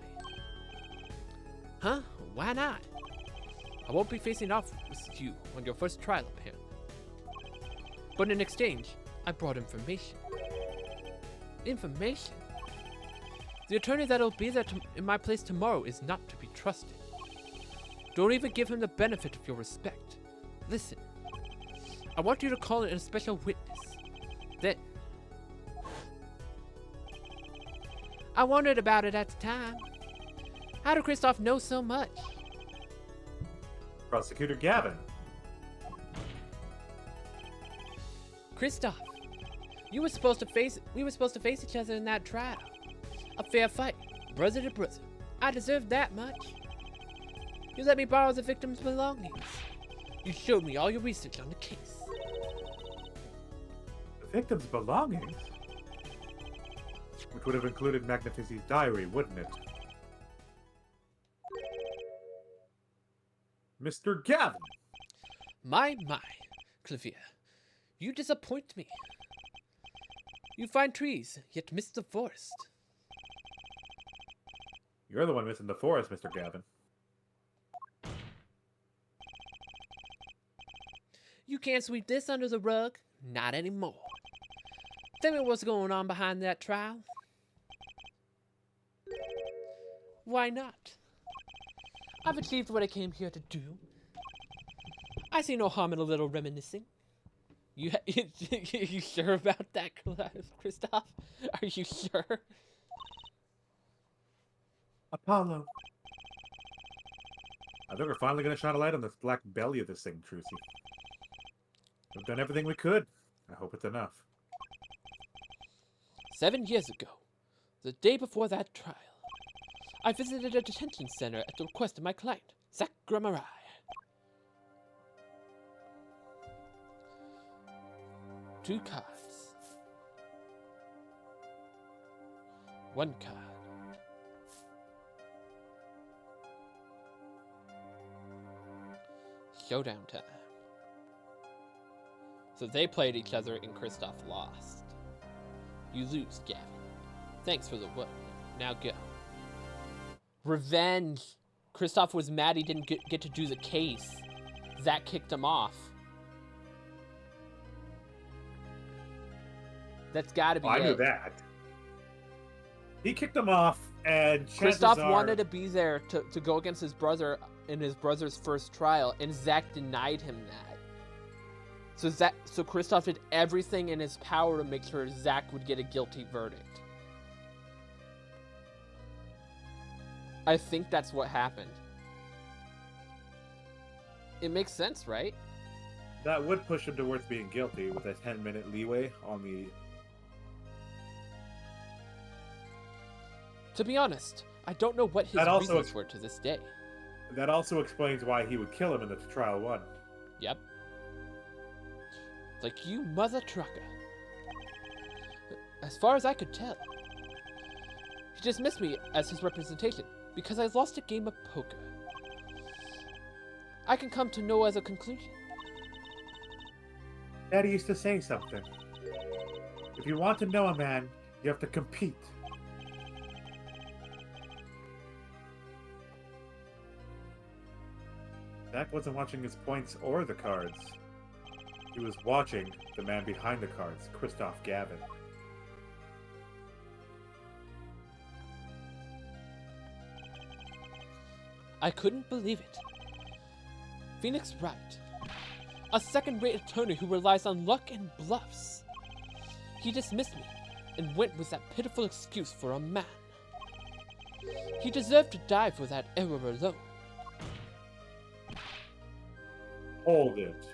Huh? Why not? I won't be facing off with you on your first trial appearance. But in exchange, I brought information. Information? The attorney that'll be there in my place tomorrow is not to be trusted. Don't even give him the benefit of your respect. Listen, I want you to call in a special witness. Then, I wondered about it at the time. How did Kristoff know so much? Prosecutor Gavin. Kristoff, we were supposed to face each other in that trial. A fair fight, brother to brother. I deserved that much. You let me borrow the victim's belongings. You showed me all your research on the case. The victim's belongings? Which would have included Magnifice's diary, wouldn't it? Mr. Gavin! My, Clavier. You disappoint me. You find trees, yet miss the forest. You're the one missing the forest, Mr. Gavin. You can't sweep this under the rug. Not anymore. Tell me what's going on behind that trial. Why not? I've achieved what I came here to do. I see no harm in a little reminiscing. You sure about that, Kristoff? Are you sure? Apollo. I think we're finally going to shine a light on this black belly of this thing, Trucy. We've done everything we could. I hope it's enough. 7 years ago, the day before that trial, I visited a detention center at the request of my client, Sakurai. Two cards. One card. Showdown time. So they played each other and Kristoff lost. You lose, Gavin. Thanks for the work. Now go. Revenge. Kristoff was mad he didn't get to do the case. Zach kicked him off. That's gotta be it. I knew that. He kicked him off, and Kristoff wanted to be there to go against his brother in his brother's first trial, and Zach denied him that. So Kristoff did everything in his power to make sure Zach would get a guilty verdict. I think that's what happened. It makes sense, right? That would push him towards being guilty with a 10-minute leeway on the To be honest, I don't know what his That also reasons were to this day. That also explains why he would kill him in the trial one. Yep. Like you mother trucker. As far as I could tell, he dismissed me as his representation because I lost a game of poker. I can come to no other conclusion. Daddy used to say something. If you want to know a man, you have to compete. Zach wasn't watching his points or the cards. He was watching the man behind the cards, Christoph Gavin. I couldn't believe it. Phoenix Wright. A second-rate attorney who relies on luck and bluffs. He dismissed me and went with that pitiful excuse for a man. He deserved to die for that error alone. Hold it.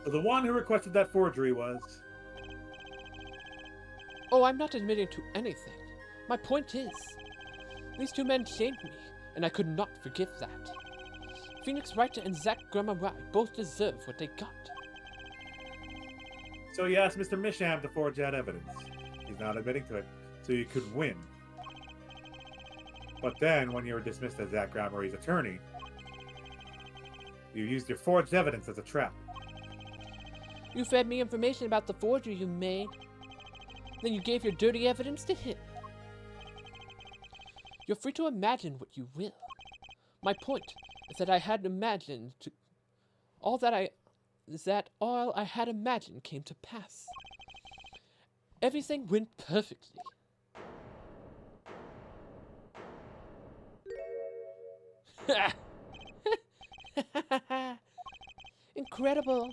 So the one who requested that forgery was... Oh, I'm not admitting to anything. My point is, these two men shamed me, and I could not forgive that. Phoenix Wright and Zach Gramarai both deserve what they got. So you asked Mr. Misham to forge that evidence. He's not admitting to it, so you could win. But then, when you were dismissed as Zach Gramarai's attorney, you used your forged evidence as a trap. You fed me information about the forgery you made. Then you gave your dirty evidence to him. You're free to imagine what you will. My point is that I had imagined to... all I had imagined came to pass. Everything went perfectly. Incredible.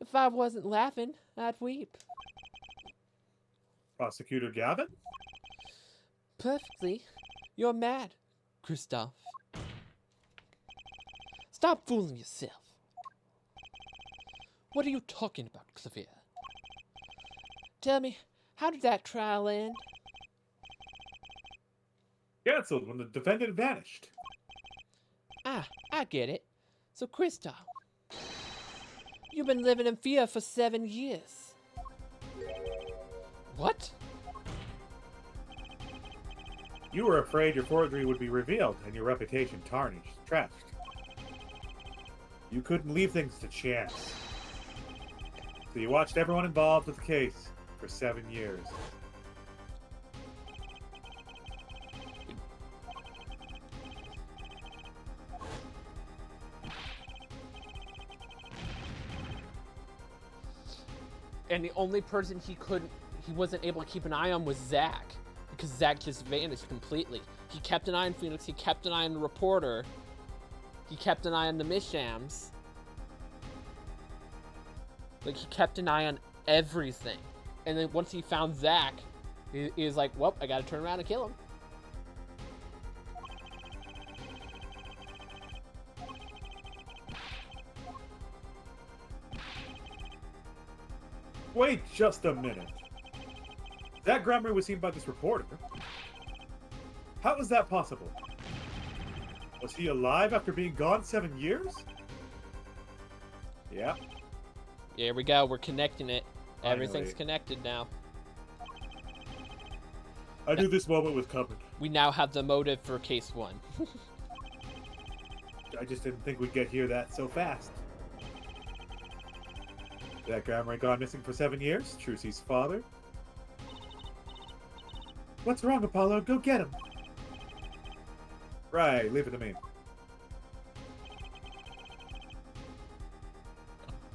If I wasn't laughing, I'd weep. Prosecutor Gavin? Perfectly. You're mad, Christoph. Stop fooling yourself. What are you talking about, Xavier? Tell me, how did that trial end? Cancelled when the defendant vanished. Ah, I get it. So, Christoph, you've been living in fear for 7 years. What? You were afraid your forgery would be revealed and your reputation tarnished, trashed. You couldn't leave things to chance. So you watched everyone involved with the case for 7 years. And the only person he wasn't able to keep an eye on was Zach. Because Zach just vanished completely. He kept an eye on Phoenix, he kept an eye on the reporter. He kept an eye on the Mishams. Like, he kept an eye on everything. And then once he found Zach, he was like, well, I gotta turn around and kill him. Wait just a minute. Zach Gramarye was seen by this reporter. How is that possible? Was he alive after being gone 7 years? Yeah. Here we go, we're connecting it. Finally. Everything's connected now. I knew this moment was coming. We now have the motive for case 1. I just didn't think we'd get here that so fast. Zach Gramarye gone missing for 7 years? Trucy's father? What's wrong, Apollo? Go get him! Right, leave it to me.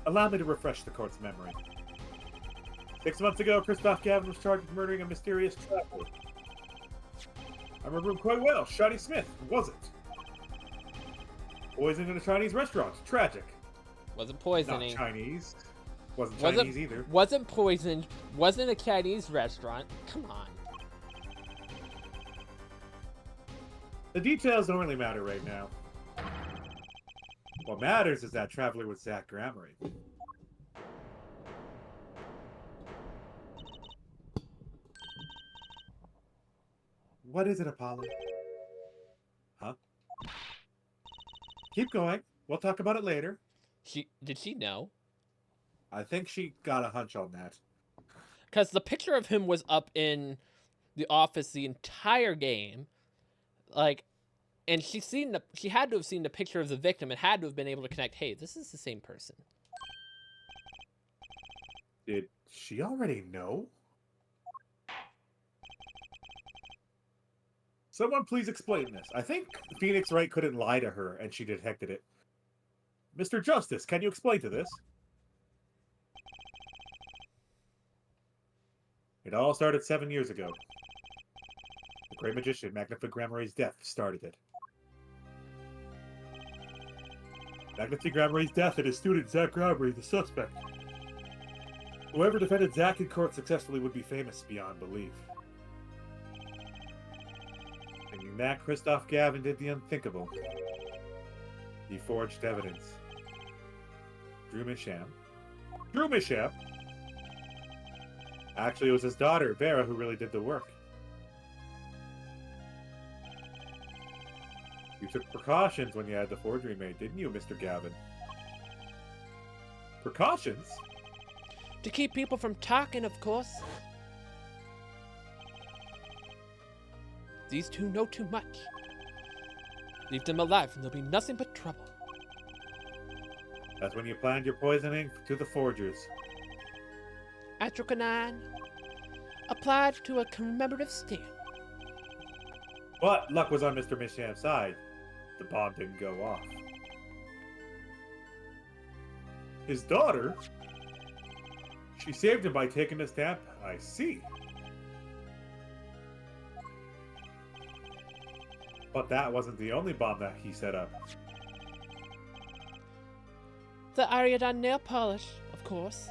Allow me to refresh the court's memory. 6 months ago, Christoph Gavin was charged with murdering a mysterious traveler. I remember him quite well. Shotty Smith, was it? Poisoning in a Chinese restaurant. Tragic. Wasn't poisoning. Not Chinese. Wasn't Chinese either. Wasn't poisoned. Wasn't a Chinese restaurant. Come on. The details don't really matter right now. What matters is that traveler with Zach Gramarye. What is it, Apollo? Huh? Keep going. We'll talk about it later. Did she know? I think she got a hunch on that. Because the picture of him was up in the office the entire game, like, and she had to have seen the picture of the victim and had to have been able to connect. Hey, this is the same person. Did she already know? Someone please explain this. I think Phoenix Wright couldn't lie to her, and she detected it. Mr. Justice, can you explain to this? It all started 7 years ago. The great magician Magnific Gramarye's death started it. Magnific Gramarye's death and his student Zach Gramarye, the suspect. Whoever defended Zach in court successfully would be famous beyond belief. Thinking that, Christoph Gavin did the unthinkable. He forged evidence. Drew Misham. Drew Misham? Actually, it was his daughter, Vera, who really did the work. You took precautions when you had the forgery made, didn't you, Mr. Gavin? Precautions? To keep people from talking, of course. These two know too much. Leave them alive and there'll be nothing but trouble. That's when you planned your poisoning to the forgers. Atrocanine applied to a commemorative stamp. But luck was on Mr. Misham's side. The bomb didn't go off. His daughter? She saved him by taking the stamp? I see. But that wasn't the only bomb that he set up. The Ariadne nail polish, of course.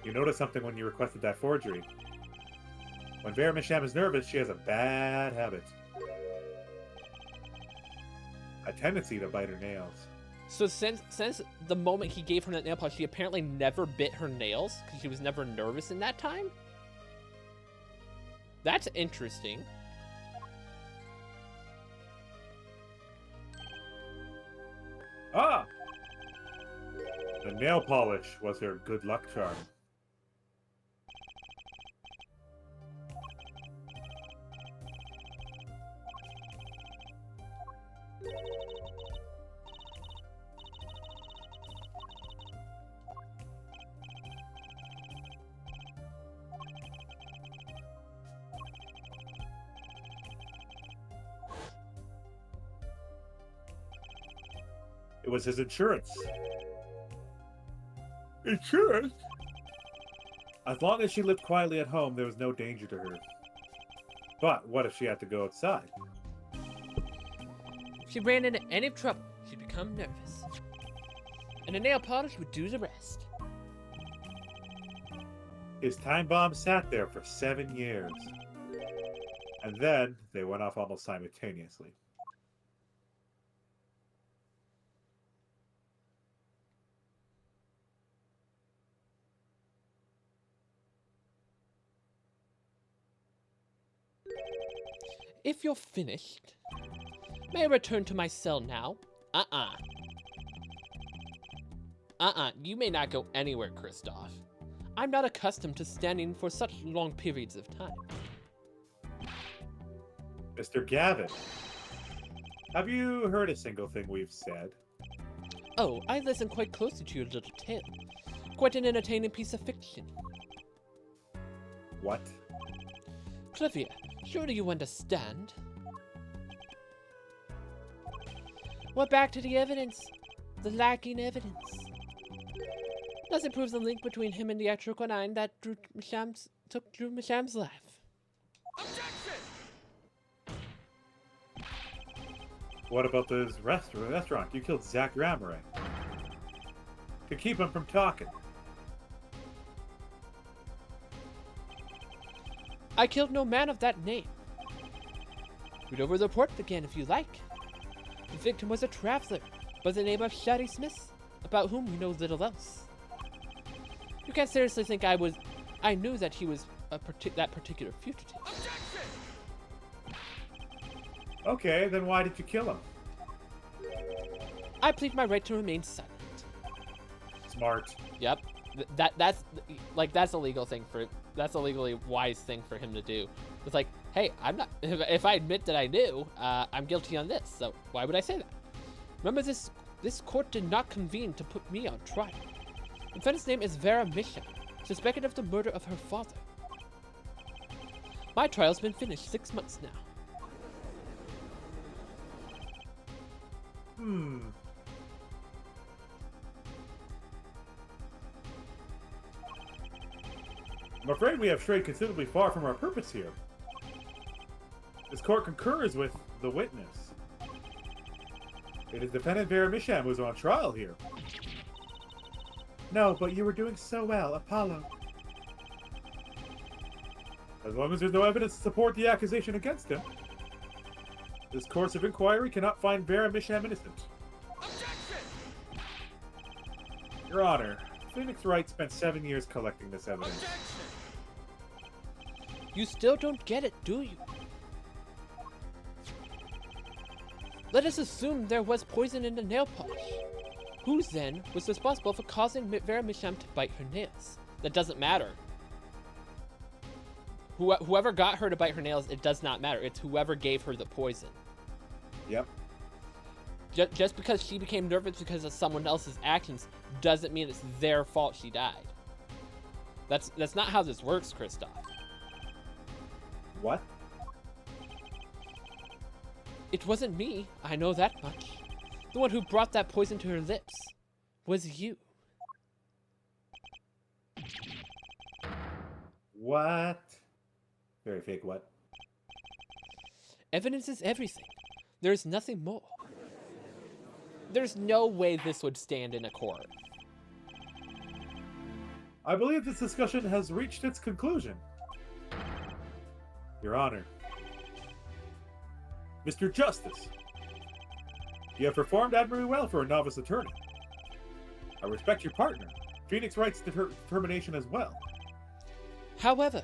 You noticed something when you requested that forgery. When Vera Misham is nervous, she has a bad habit. A tendency to bite her nails. So since the moment he gave her that nail polish, she apparently never bit her nails because she was never nervous in that time? That's interesting. Ah! The nail polish was her good luck charm. It was his insurance. Insurance? As long as she lived quietly at home, there was no danger to her. But what if she had to go outside? If she ran into any trouble, she'd become nervous. And a nail polish would do the rest. His time bomb sat there for 7 years. And then they went off almost simultaneously. If you're finished, may I return to my cell now? You may not go anywhere, Christoph. I'm not accustomed to standing for such long periods of time. Mr. Gavin, have you heard a single thing we've said? Oh, I listen quite closely to your little tale. Quite an entertaining piece of fiction. What? Clivia, surely you understand? Well, back to the evidence. The lacking evidence. Nothing proves the link between him and the Atrocanine that took Drew Misham's life. Objection! What about this restaurant? You killed Zach Gramarye. To keep him from talking. I killed no man of that name. Read over the report again if you like. The victim was a traveler by the name of Shady Smith, about whom we know little else. You can't seriously think I knew that he was that particular fugitive. Objection! Okay, then why did you kill him? I plead my right to remain silent. Smart. Yep. That's a legal thing that's a legally wise thing for him to do. It's like, hey, I'm not. If I admit that I knew, I'm guilty on this. So why would I say that? Remember, this court did not convene to put me on trial. The defendant's name is Vera Misha, suspected of the murder of her father. My trial's been finished 6 months now. I'm afraid we have strayed considerably far from our purpose here. This court concurs with the witness. It is defendant Vera Misham who's on trial here. No, but you were doing so well, Apollo. As long as there's no evidence to support the accusation against him, this course of inquiry cannot find Vera Misham innocent. Objection! Your Honor, Phoenix Wright spent 7 years collecting this evidence. Objection! You still don't get it, do you? Let us assume there was poison in the nail polish. Who then was responsible for causing Vera Misham to bite her nails? That doesn't matter. Whoever got her to bite her nails, it does not matter. It's whoever gave her the poison. Yep. Just because she became nervous because of someone else's actions doesn't mean it's their fault she died. That's not how this works, Kristoff. What? It wasn't me, I know that much. The one who brought that poison to her lips was you. What? Very fake what? Evidence is everything. There is nothing more. There's no way this would stand in a court. I believe this discussion has reached its conclusion. Your Honor. Mr. Justice, you have performed admirably well for a novice attorney. I respect your partner, Phoenix Wright's determination as well. However,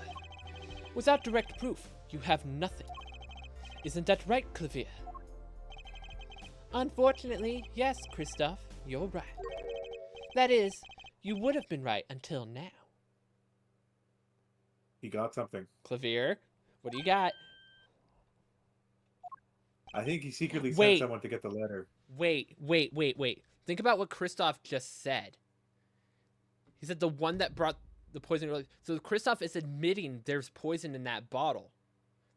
without direct proof, you have nothing. Isn't that right, Clavier? Unfortunately, yes, Kristoff, you're right. That is, you would have been right until now. He got something. Clavier, what do you got? I think he secretly sent Wait. someone to get the letter. Wait. Think about what Kristoff just said. He said the one that brought the poison earlier. So Kristoff is admitting there's poison in that bottle.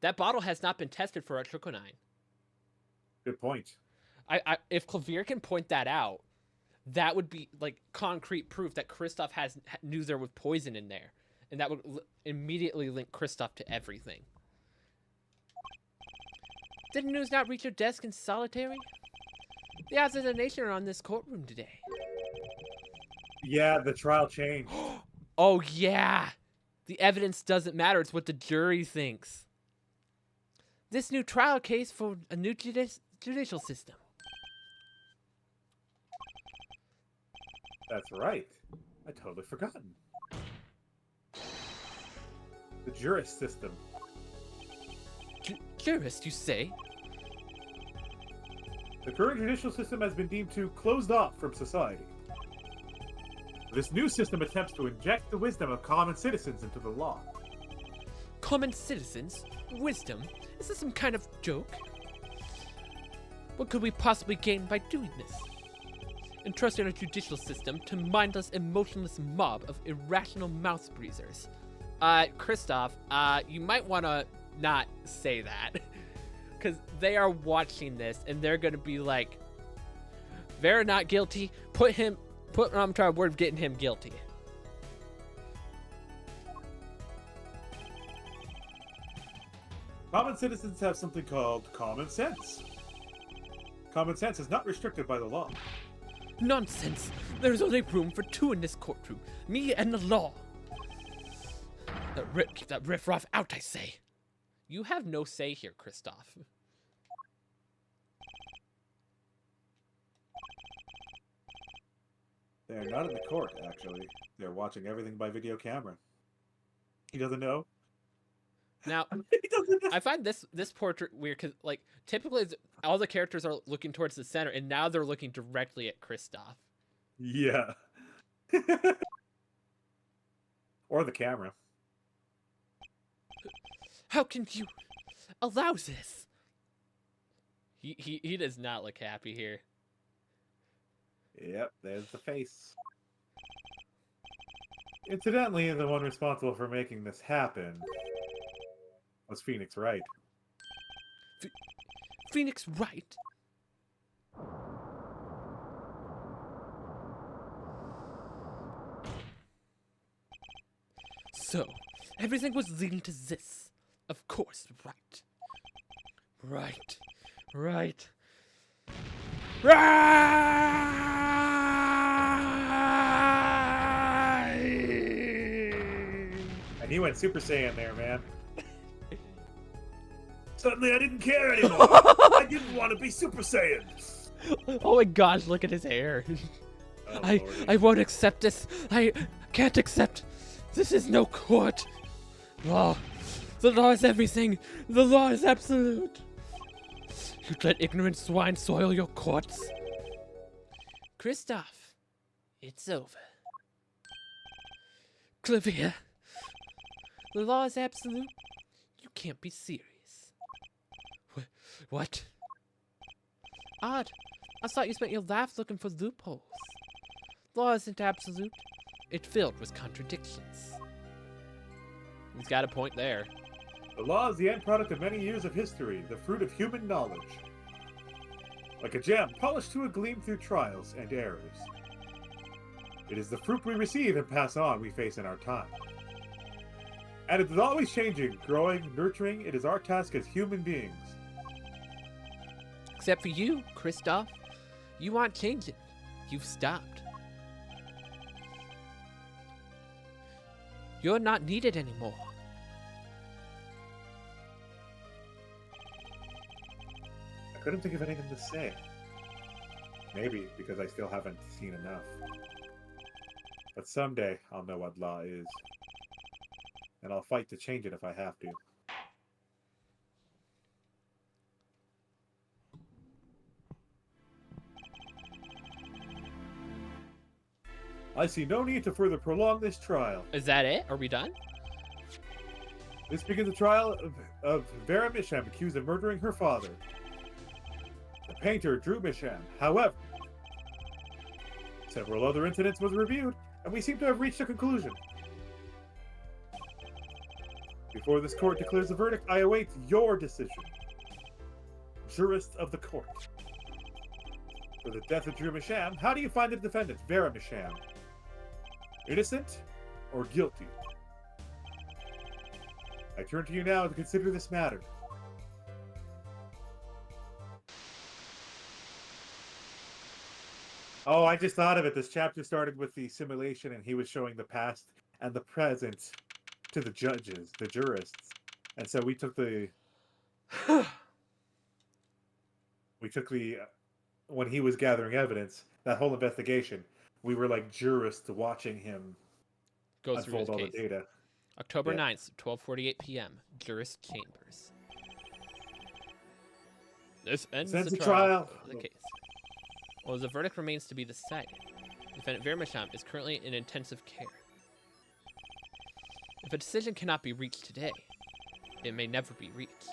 That bottle has not been tested for atrichonine. Good point. If Clavier can point that out, that would be like concrete proof that Kristoff knew there was poison in there, and that would immediately link Kristoff to everything. Did news not reach your desk in solitary? The odds of the nation are on this courtroom today. Yeah, the trial changed. Oh yeah, the evidence doesn't matter. It's what the jury thinks. This new trial case for a new judicial system. That's right. I totally forgotten. The jurist system. Jurist, you say? The current judicial system has been deemed too closed off from society. This new system attempts to inject the wisdom of common citizens into the law. Common citizens? Wisdom? Is this some kind of joke? What could we possibly gain by doing this? Entrusting our judicial system to mindless, emotionless mob of irrational mouth breathers. Kristoff, you might want to not say that. Because they are watching this, and they're going to be like, Vera not guilty, put on trial, we're getting him guilty. Common citizens have something called common sense. Common sense is not restricted by the law. Nonsense! There's only room for two in this courtroom. Me and the law. Keep that riffraff out, I say. You have no say here, Kristoff. They're not in the court, actually. They're watching everything by video camera. He doesn't know? Now, He doesn't. I find this portrait weird because, like, typically all the characters are looking towards the center, and now they're looking directly at Kristoff. Yeah. Or the camera. How can you allow this? He does not look happy here. Yep, there's the face. Incidentally, the one responsible for making this happen was Phoenix Wright. Phoenix Wright? So, everything was leading to this. Of course, right. Right. Right. Right! And he went Super Saiyan there, man. Suddenly I didn't care anymore. I didn't want to be Super Saiyan. Oh my gosh, look at his hair. Oh, I Lordy. won't accept this. I can't accept. This is no court. Law. The law is everything. The law is absolute. You let ignorant swine soil your courts. Kristoff, it's over. Clivia, the law is absolute. You can't be serious. What? Odd. I thought you spent your life looking for loopholes. Law isn't absolute. It's filled with contradictions. He's got a point there. The law is the end product of many years of history, the fruit of human knowledge. Like a gem polished to a gleam through trials and errors. It is the fruit we receive and pass on we face in our time. And it is always changing, growing, nurturing. It is our task as human beings. Except for you, Kristoff. You aren't changing. You've stopped. You're not needed anymore. I couldn't think of anything to say. Maybe because I still haven't seen enough. But someday I'll know what law is. And I'll fight to change it if I have to. I see no need to further prolong this trial. Is that it? Are we done? This begins the trial of Vera Misham, accused of murdering her father. The painter Drew Misham. However, several other incidents was reviewed, and we seem to have reached a conclusion. Before this court declares the verdict, I await your decision. Jurist of the court. For the death of Drew Misham, how do you find the defendant, Vera Misham? Innocent or guilty? I turn to you now to consider this matter. Oh, I just thought of it. This chapter started with the simulation, and he was showing the past and the present to the judges, the jurists. And so we took the... when he was gathering evidence, that whole investigation, we were like jurists watching him Go through his unfold all case. the data. October Yeah. 9th, 12:48 p.m. Jurist Chambers. This ends Ends the the trial trial. of the case. Well, the verdict remains to be decided. Defendant Vera Misham is currently in intensive care. If a decision cannot be reached today, it may never be reached.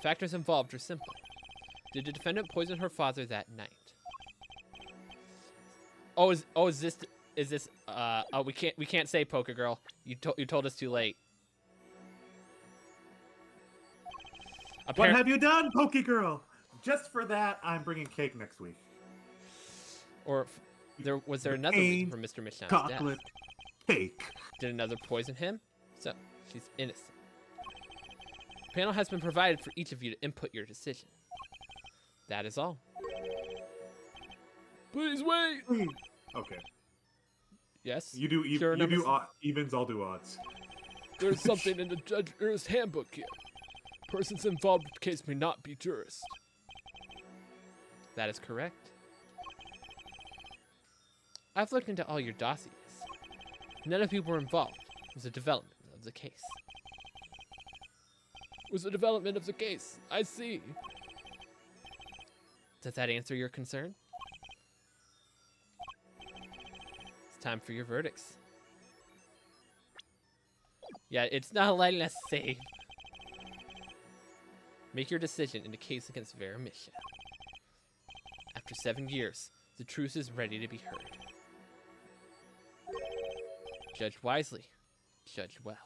Factors involved are simple. Did the defendant poison her father that night? Is this we can't say, Poker Girl. You told us too late. What have you done, Pokey Girl? Just for that, I'm bringing cake next week. Or was there another reason for Mr. Misham's Chocolate death? cake. Did another poison him? So, she's innocent. The panel has been provided for each of you to input your decision. That is all. Please wait! Okay. Yes? You do Sure, number evens, I'll do odds. There's something in the jurist handbook here. Persons involved with the case may not be jurists. That is correct. I've looked into all your dossiers. None of you were involved with the development of the case. was the development of the case. I see. Does that answer your concern? It's time for your verdicts. Yeah, it's not letting us save. Make your decision in the case against Vera Misha. After 7 years, the truth is ready to be heard. Judge wisely, judge well.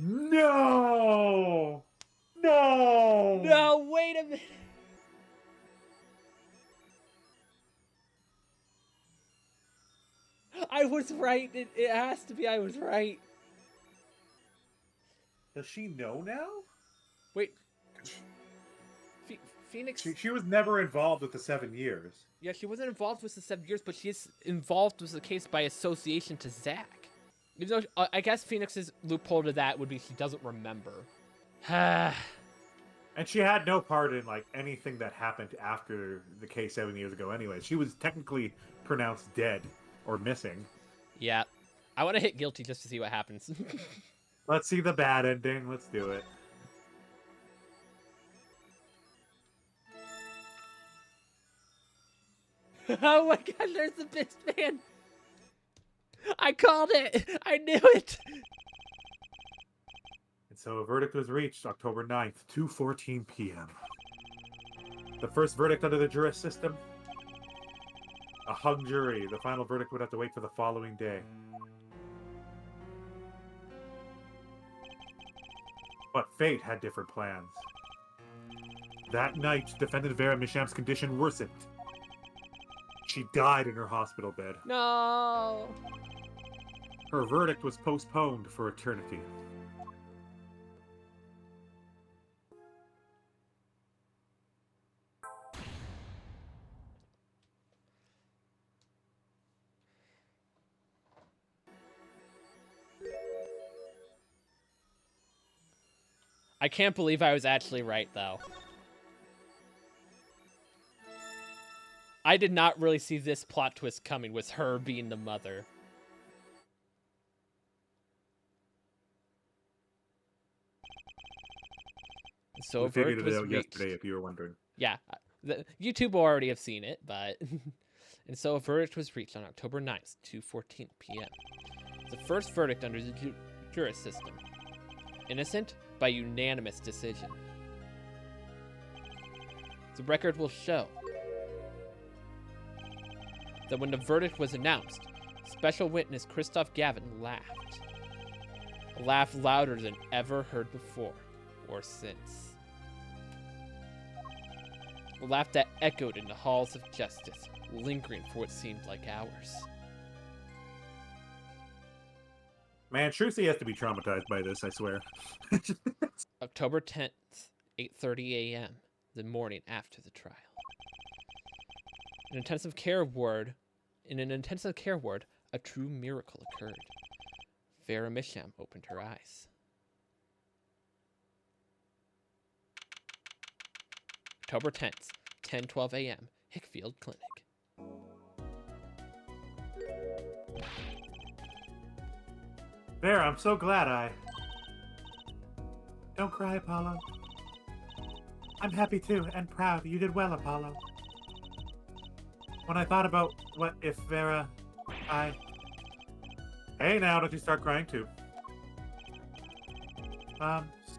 No! No! No, wait a minute. I was right. It has to be. I was right. Does she know now? Wait. Phoenix. She was never involved with the 7 years. Yeah, she wasn't involved with the 7 years, but she is involved with the case by association to Zack. Even though I guess Phoenix's loophole to that would be she doesn't remember. And she had no part in like anything that happened after the case 7 years ago anyway. She was technically pronounced dead or missing. Yeah. I want to hit guilty just to see what happens. Let's see the bad ending. Let's do it. Oh my god, there's the best man. I called it. I knew it. And so a verdict was reached October 9th, 2:14 p.m. The first verdict under the juris system, a hung jury. The final verdict would have to wait for the following day. But fate had different plans. That night, defendant Vera Misham's condition worsened. She died in her hospital bed. No. Her verdict was postponed for eternity. I can't believe I was actually right, though. I did not really see this plot twist coming, with her being the mother. So we a figured verdict it was out reached. yesterday, if you were wondering. Yeah, YouTube will already have seen it, but... And so a verdict was reached on October 9th, 2:14 p.m. The first verdict under the juris system. Innocent by unanimous decision. The record will show that when the verdict was announced, special witness Christoph Gavin laughed. A laugh louder than ever heard before or since. A laugh that echoed in the halls of justice, lingering for what seemed like hours. Man, Trucy has to be traumatized by this, I swear. October 10th, 8:30 a.m., the morning after the trial. In an intensive care ward, a true miracle occurred. Vera Misham opened her eyes. October 10th, 10:12 a.m., Hickfield Clinic. Vera, I'm so glad Don't cry, Apollo. I'm happy too, and proud. You did well, Apollo. When I thought about what if Vera... Hey now, don't you start crying too.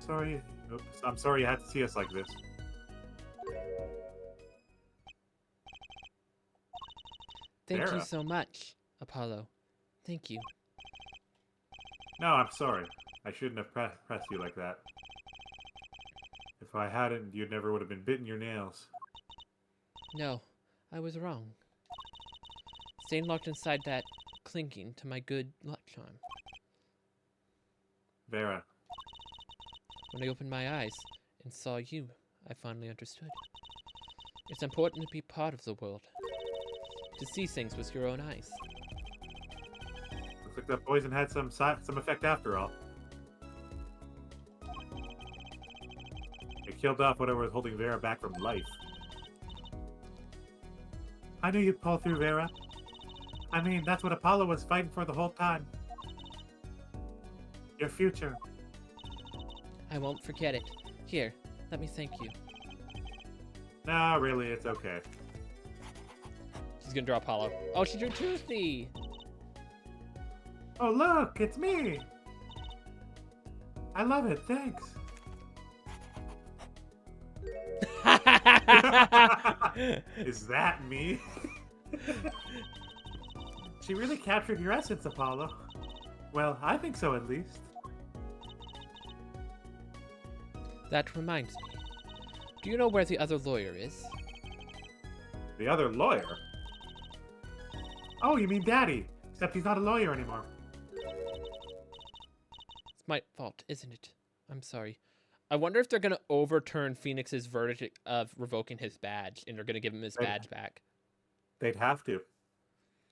Sorry. Oops. I'm sorry you had to see us like this. Thank Vera. you so much, Apollo. Thank you. No, I'm sorry. I shouldn't have pressed you like that. If I hadn't, you never would have been bitten your nails. No, I was wrong. Staying locked inside that, clinging to my good luck charm. Vera. When I opened my eyes and saw you, I finally understood. It's important to be part of the world. To see things with your own eyes. Looks like that poison had some effect after all. It killed off whatever was holding Vera back from life. I knew you'd pull through, Vera. I mean, that's what Apollo was fighting for the whole time. Your future. I won't forget it. Here, let me thank you. No, really, it's okay. She's gonna draw Apollo. Oh, she drew Toothy! Oh, look, it's me! I love it, thanks. Is that me? She really captured your essence, Apollo. Well, I think so at least. That reminds me. Do you know where the other lawyer is? The other lawyer? Oh, you mean Daddy. Except he's not a lawyer anymore. It's my fault, isn't it? I'm sorry. I wonder if they're gonna overturn Phoenix's verdict of revoking his badge, and they're gonna give him his badge back. They'd have to.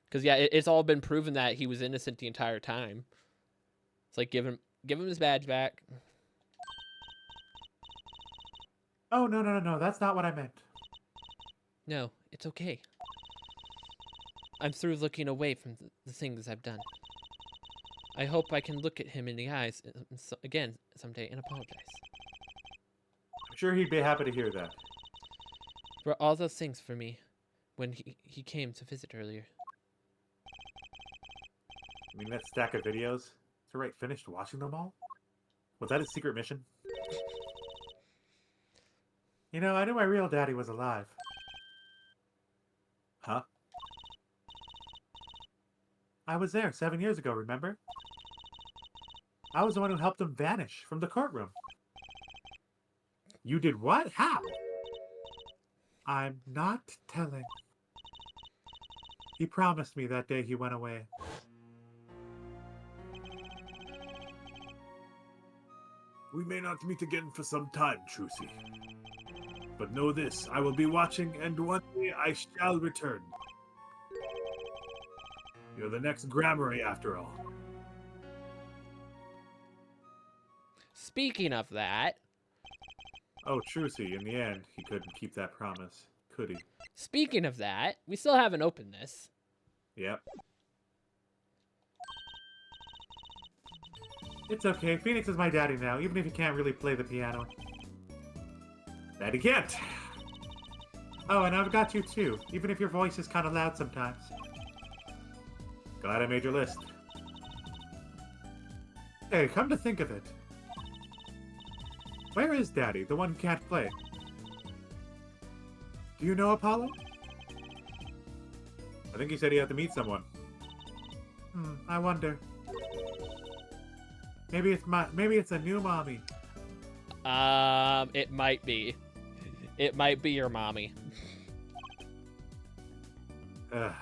Because yeah, it's all been proven that he was innocent the entire time. It's like give him his badge back. Oh, no, that's not what I meant. No, it's okay. I'm through looking away from the things I've done. I hope I can look at him in the eyes again someday and apologize. I'm sure he'd be happy to hear that. For all those things for me when he came to visit earlier. I mean, that stack of videos? Is it right finished watching them all? Was that his secret mission? You know, I knew my real daddy was alive. Huh? I was there 7 years ago, remember? I was the one who helped him vanish from the courtroom. You did what? How? I'm not telling. He promised me that day he went away. We may not meet again for some time, Trucy. But know this, I will be watching, and one day I shall return. You're the next Grammary, after all. Speaking of that... Oh, Trucy, in the end, he couldn't keep that promise, could he? Speaking of that, we still haven't opened this. Yep. It's okay, Phoenix is my daddy now, even if he can't really play the piano. Daddy can't! Oh, and I've got you too, even if your voice is kind of loud sometimes. Glad I made your list. Hey, come to think of it. Where is Daddy, the one who can't play? Do you know Apollo? I think he said he had to meet someone. I wonder. Maybe it's a new mommy. It might be. It might be your mommy. Oh,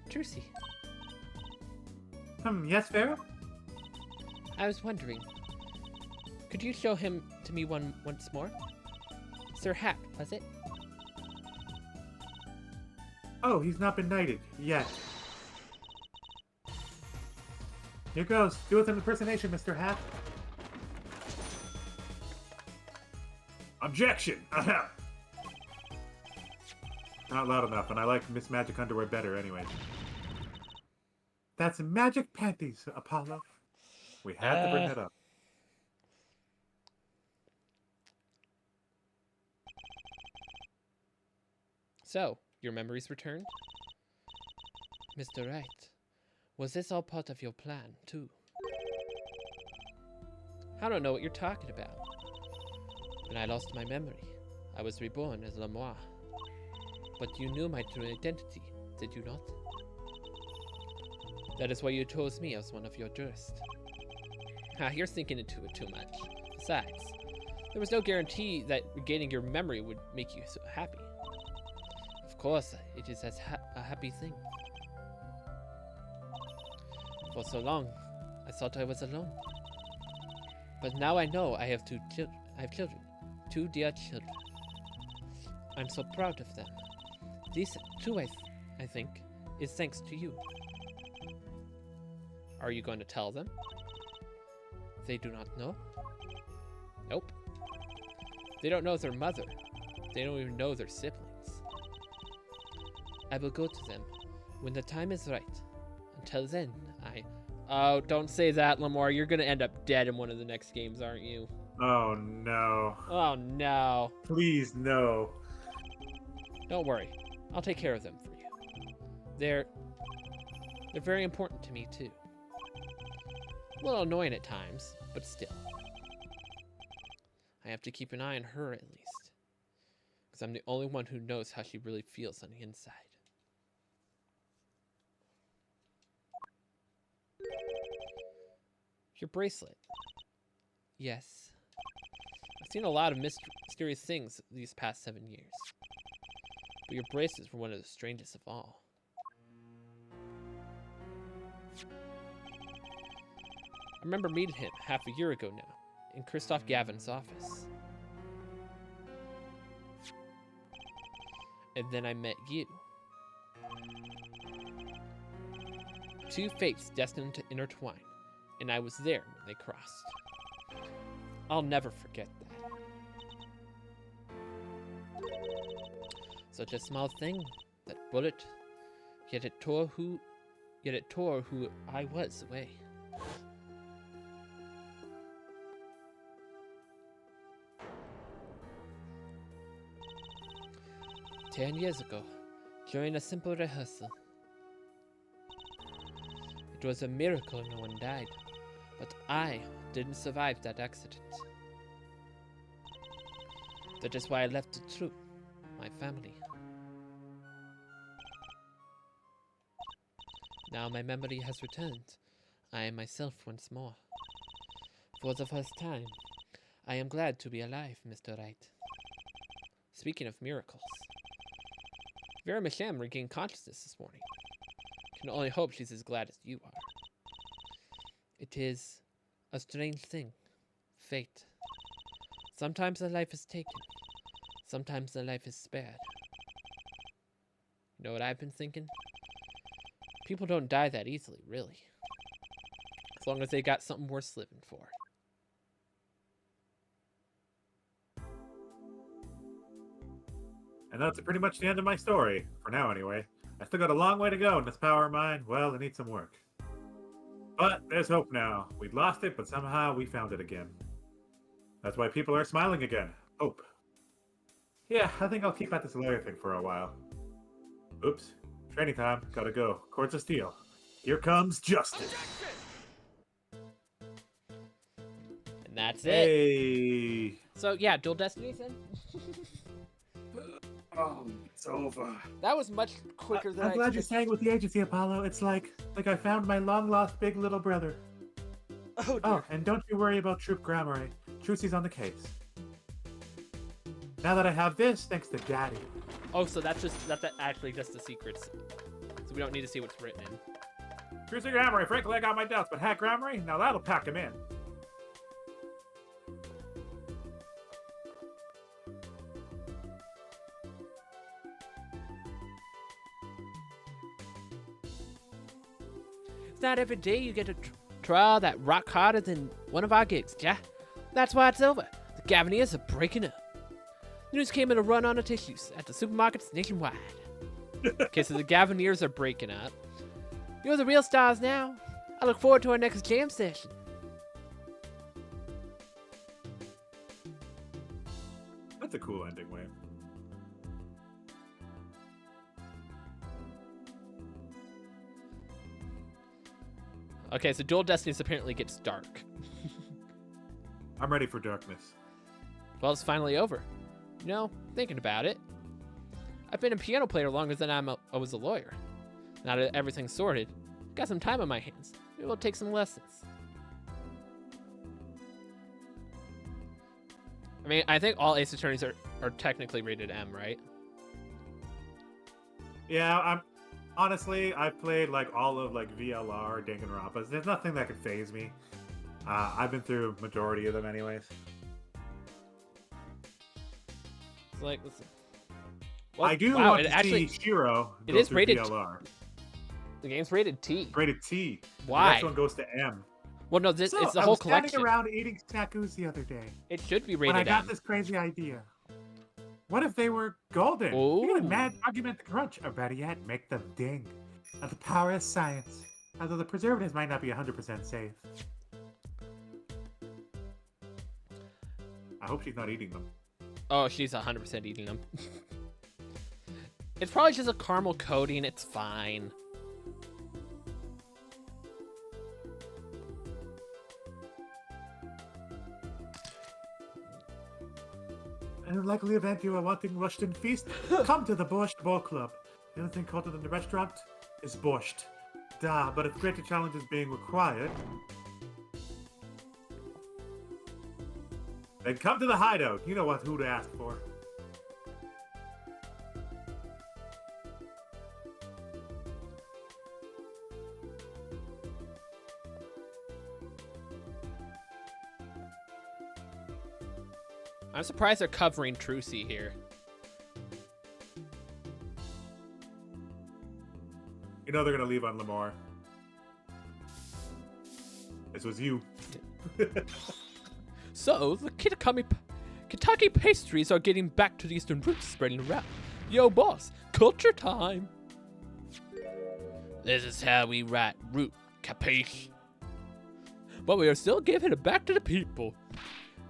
Trucy. Yes, Pharaoh? I was wondering, could you show him to me once more? Sir Hat, was it? Oh, he's not been knighted yet. Here goes. Do it an impersonation, Mr. Hat. Objection! Not loud enough, and I like Miss Magic Underwear better anyway. That's magic panties, Apollo. We had to bring it up. So, your memories returned? Mr. Wright, was this all part of your plan, too? I don't know what you're talking about. When I lost my memory, I was reborn as Lamois. But you knew my true identity, did you not? That is why you chose me as one of your jurists. You're thinking into it too much. Besides, there was no guarantee that regaining your memory would make you so happy. Of course, it is a happy thing. For so long, I thought I was alone. But now I know I have children. 2 dear children. I'm so proud of them. This, too, I think, is thanks to you. Are you going to tell them? They do not know? Nope. They don't know their mother. They don't even know they're siblings. I will go to them when the time is right. Until then, Oh, don't say that, Lamar. You're gonna end up dead in one of the next games, aren't you? Oh no. Oh, no. Please, no. Don't worry. I'll take care of them for you. They're very important to me, too. A little annoying at times, but still. I have to keep an eye on her, at least. Because I'm the only one who knows how she really feels on the inside. Your bracelet. Yes. I've seen a lot of mysterious things these past 7 years. But your bracelets were one of the strangest of all. I remember meeting him half a year ago now, in Christoph Gavin's office. And then I met you. Two fates destined to intertwine, and I was there when they crossed. I'll never forget that. Such a small thing, that bullet, yet it tore who I was away. "10 years ago, during a simple rehearsal. It was a miracle no one died, but I didn't survive that accident. That is why I left the troupe, my family. Now my memory has returned. I am myself once more. For the first time, I am glad to be alive, Mr. Wright." Speaking of miracles, Vera Micham regained consciousness this morning. Can only hope she's as glad as you are. It is a strange thing. Fate. Sometimes a life is taken. Sometimes a life is spared. You know what I've been thinking? People don't die that easily, really. As long as they got something worth living for. And that's pretty much the end of my story, for now anyway. I still got a long way to go, and this power of mine, well, it needs some work. But there's hope now. We'd lost it, but somehow we found it again. That's why people are smiling again. Hope. Yeah, I think I'll keep at this lawyer thing for a while. Oops. Training time. Gotta go. Cords of steel. Here comes justice. And that's it. Hey. So yeah, Dual Destinies then? Oh, it's over. That was much quicker than I'm glad you're staying with the agency, Apollo. It's like I found my long-lost big little brother. Oh, dear. Oh, and don't you worry about Troop Grammary. Trucy's on the case. Now that I have this, thanks to Daddy. Oh, so that's actually just the secrets. So we don't need to see what's written in. Trucy Grammary, frankly, I got my doubts, but Hack Grammary, now that'll pack him in. It's not every day you get a trial that rock harder than one of our gigs, yeah? That's why it's over. The Gaviniers are breaking up. News came in a run on the tissues at the supermarkets nationwide. Okay, so the Gaviniers are breaking up. You're the real stars now. I look forward to our next jam session. That's a cool ending, Wayne. Okay, so Dual Destinies apparently gets dark. I'm ready for darkness. Well, it's finally over. You know, thinking about it, I've been a piano player longer than I was a lawyer. Now that everything's sorted, got some time on my hands. Maybe we'll take some lessons. I mean, I think all Ace Attorneys are technically rated M, right? Yeah, honestly, I've played like all of like VLR, Danganronpas. There's nothing that could phase me. I've been through majority of them anyways. It's like, listen. I do want to see Shiro it go is through rated VLR. The game's rated T. Rated T. Why? The next one goes to M. Well, no, it's the whole I was collection. standing around eating snackoos the other day It should be rated when I got M. this crazy idea. What if they were golden? You get a Ooh. mad argument the crunch, or better yet, make them ding. Now the power of science. Although the preservatives might not be 100% safe. I hope she's not eating them. Oh, she's 100% eating them. It's probably just a caramel coating. It's fine. In a likely event you are wanting Russian feast, come to the Borscht Bowl Club. The only thing colder than the restaurant is borscht. Duh, but if greater challenge is being required, then come to the hideout. You know who to ask for. I'm surprised they're covering Trucy here. You know they're gonna leave on Lamar. This was you. So, the Kentucky pastries are getting back to the Eastern roots spreading around. Yo, boss, culture time. This is how we write root, capiche? But we are still giving it back to the people.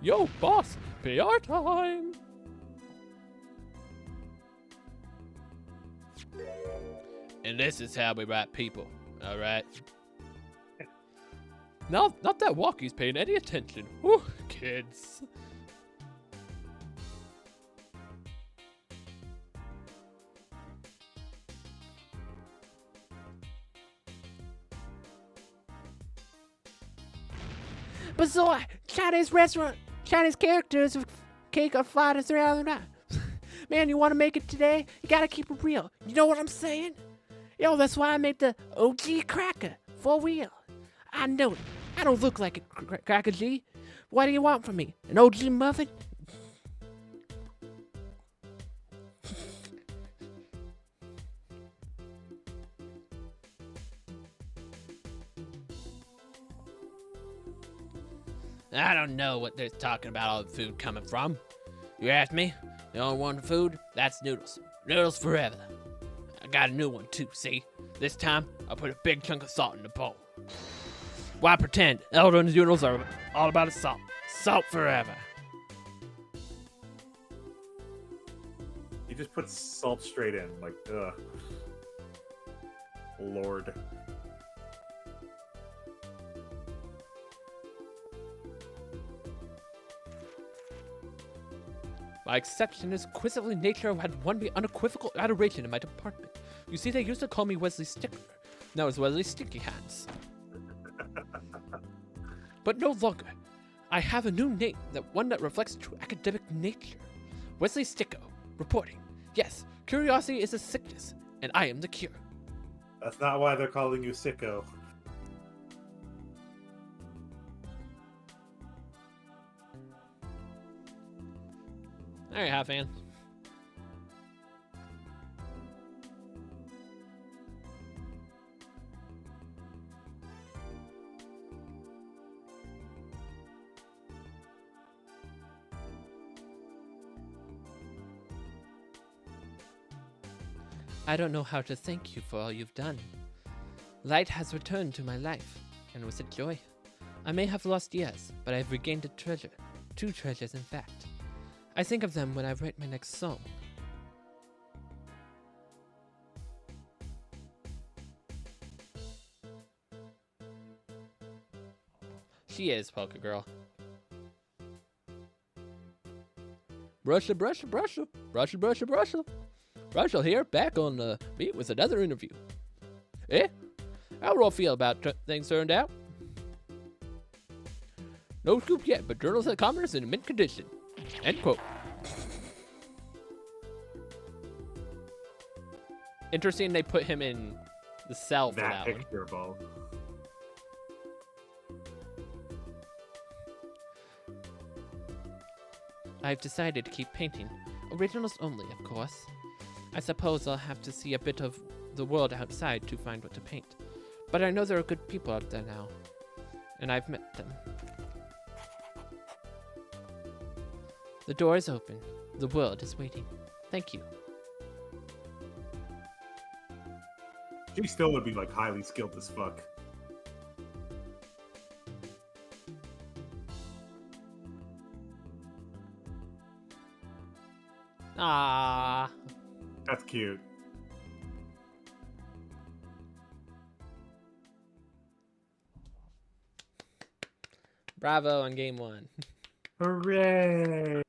Yo, boss, PR time. And this is how we write people, alright? Not that Walkie's paying any attention. Whew, kids. Bazoy! Chinese restaurant! Chinese characters of cake are flying us around the night. Man, you want to make it today? You gotta keep it real. You know what I'm saying? Yo, that's why I made the OG cracker. For real. I know it. I don't look like a cracker G. What do you want from me? An OG muffin? I don't know what they're talking about all the food coming from. You ask me, the only one food, that's noodles. Noodles forever. I got a new one too, see? This time, I put a big chunk of salt in the bowl. Why pretend? Elder noodles are all about salt. Salt forever. You just put salt straight in, like, ugh. Lord. My exception is quizzical in nature had won me unequivocal adoration in my department. You see, they used to call me Wesley Sticker. Now it's Wesley Sticky Hands. But no longer. I have a new name, one that reflects true academic nature. Wesley Sticko, reporting. Yes, curiosity is a sickness, and I am the cure. That's not why they're calling you sicko. There you have, fan. I don't know how to thank you for all you've done. Light has returned to my life, and with it joy. I may have lost years, but I've regained a treasure. 2 treasures, in fact. I think of them when I write my next song. She is, Polka Girl. Brusha, brusha, brusha. Brusha, brusha, brusha. Rachel here, back on the beat with another interview. How do I feel about things turned out? No scoop yet, but journals and commerce in mint condition. End quote. Interesting they put him in the cell for that one. Picture ball. I've decided to keep painting. Originals only, of course. I suppose I'll have to see a bit of the world outside to find what to paint. But I know there are good people out there now. And I've met them. The door is open. The world is waiting. Thank you. She still would be like highly skilled as fuck. Ah. That's cute. Bravo on game 1. Hooray!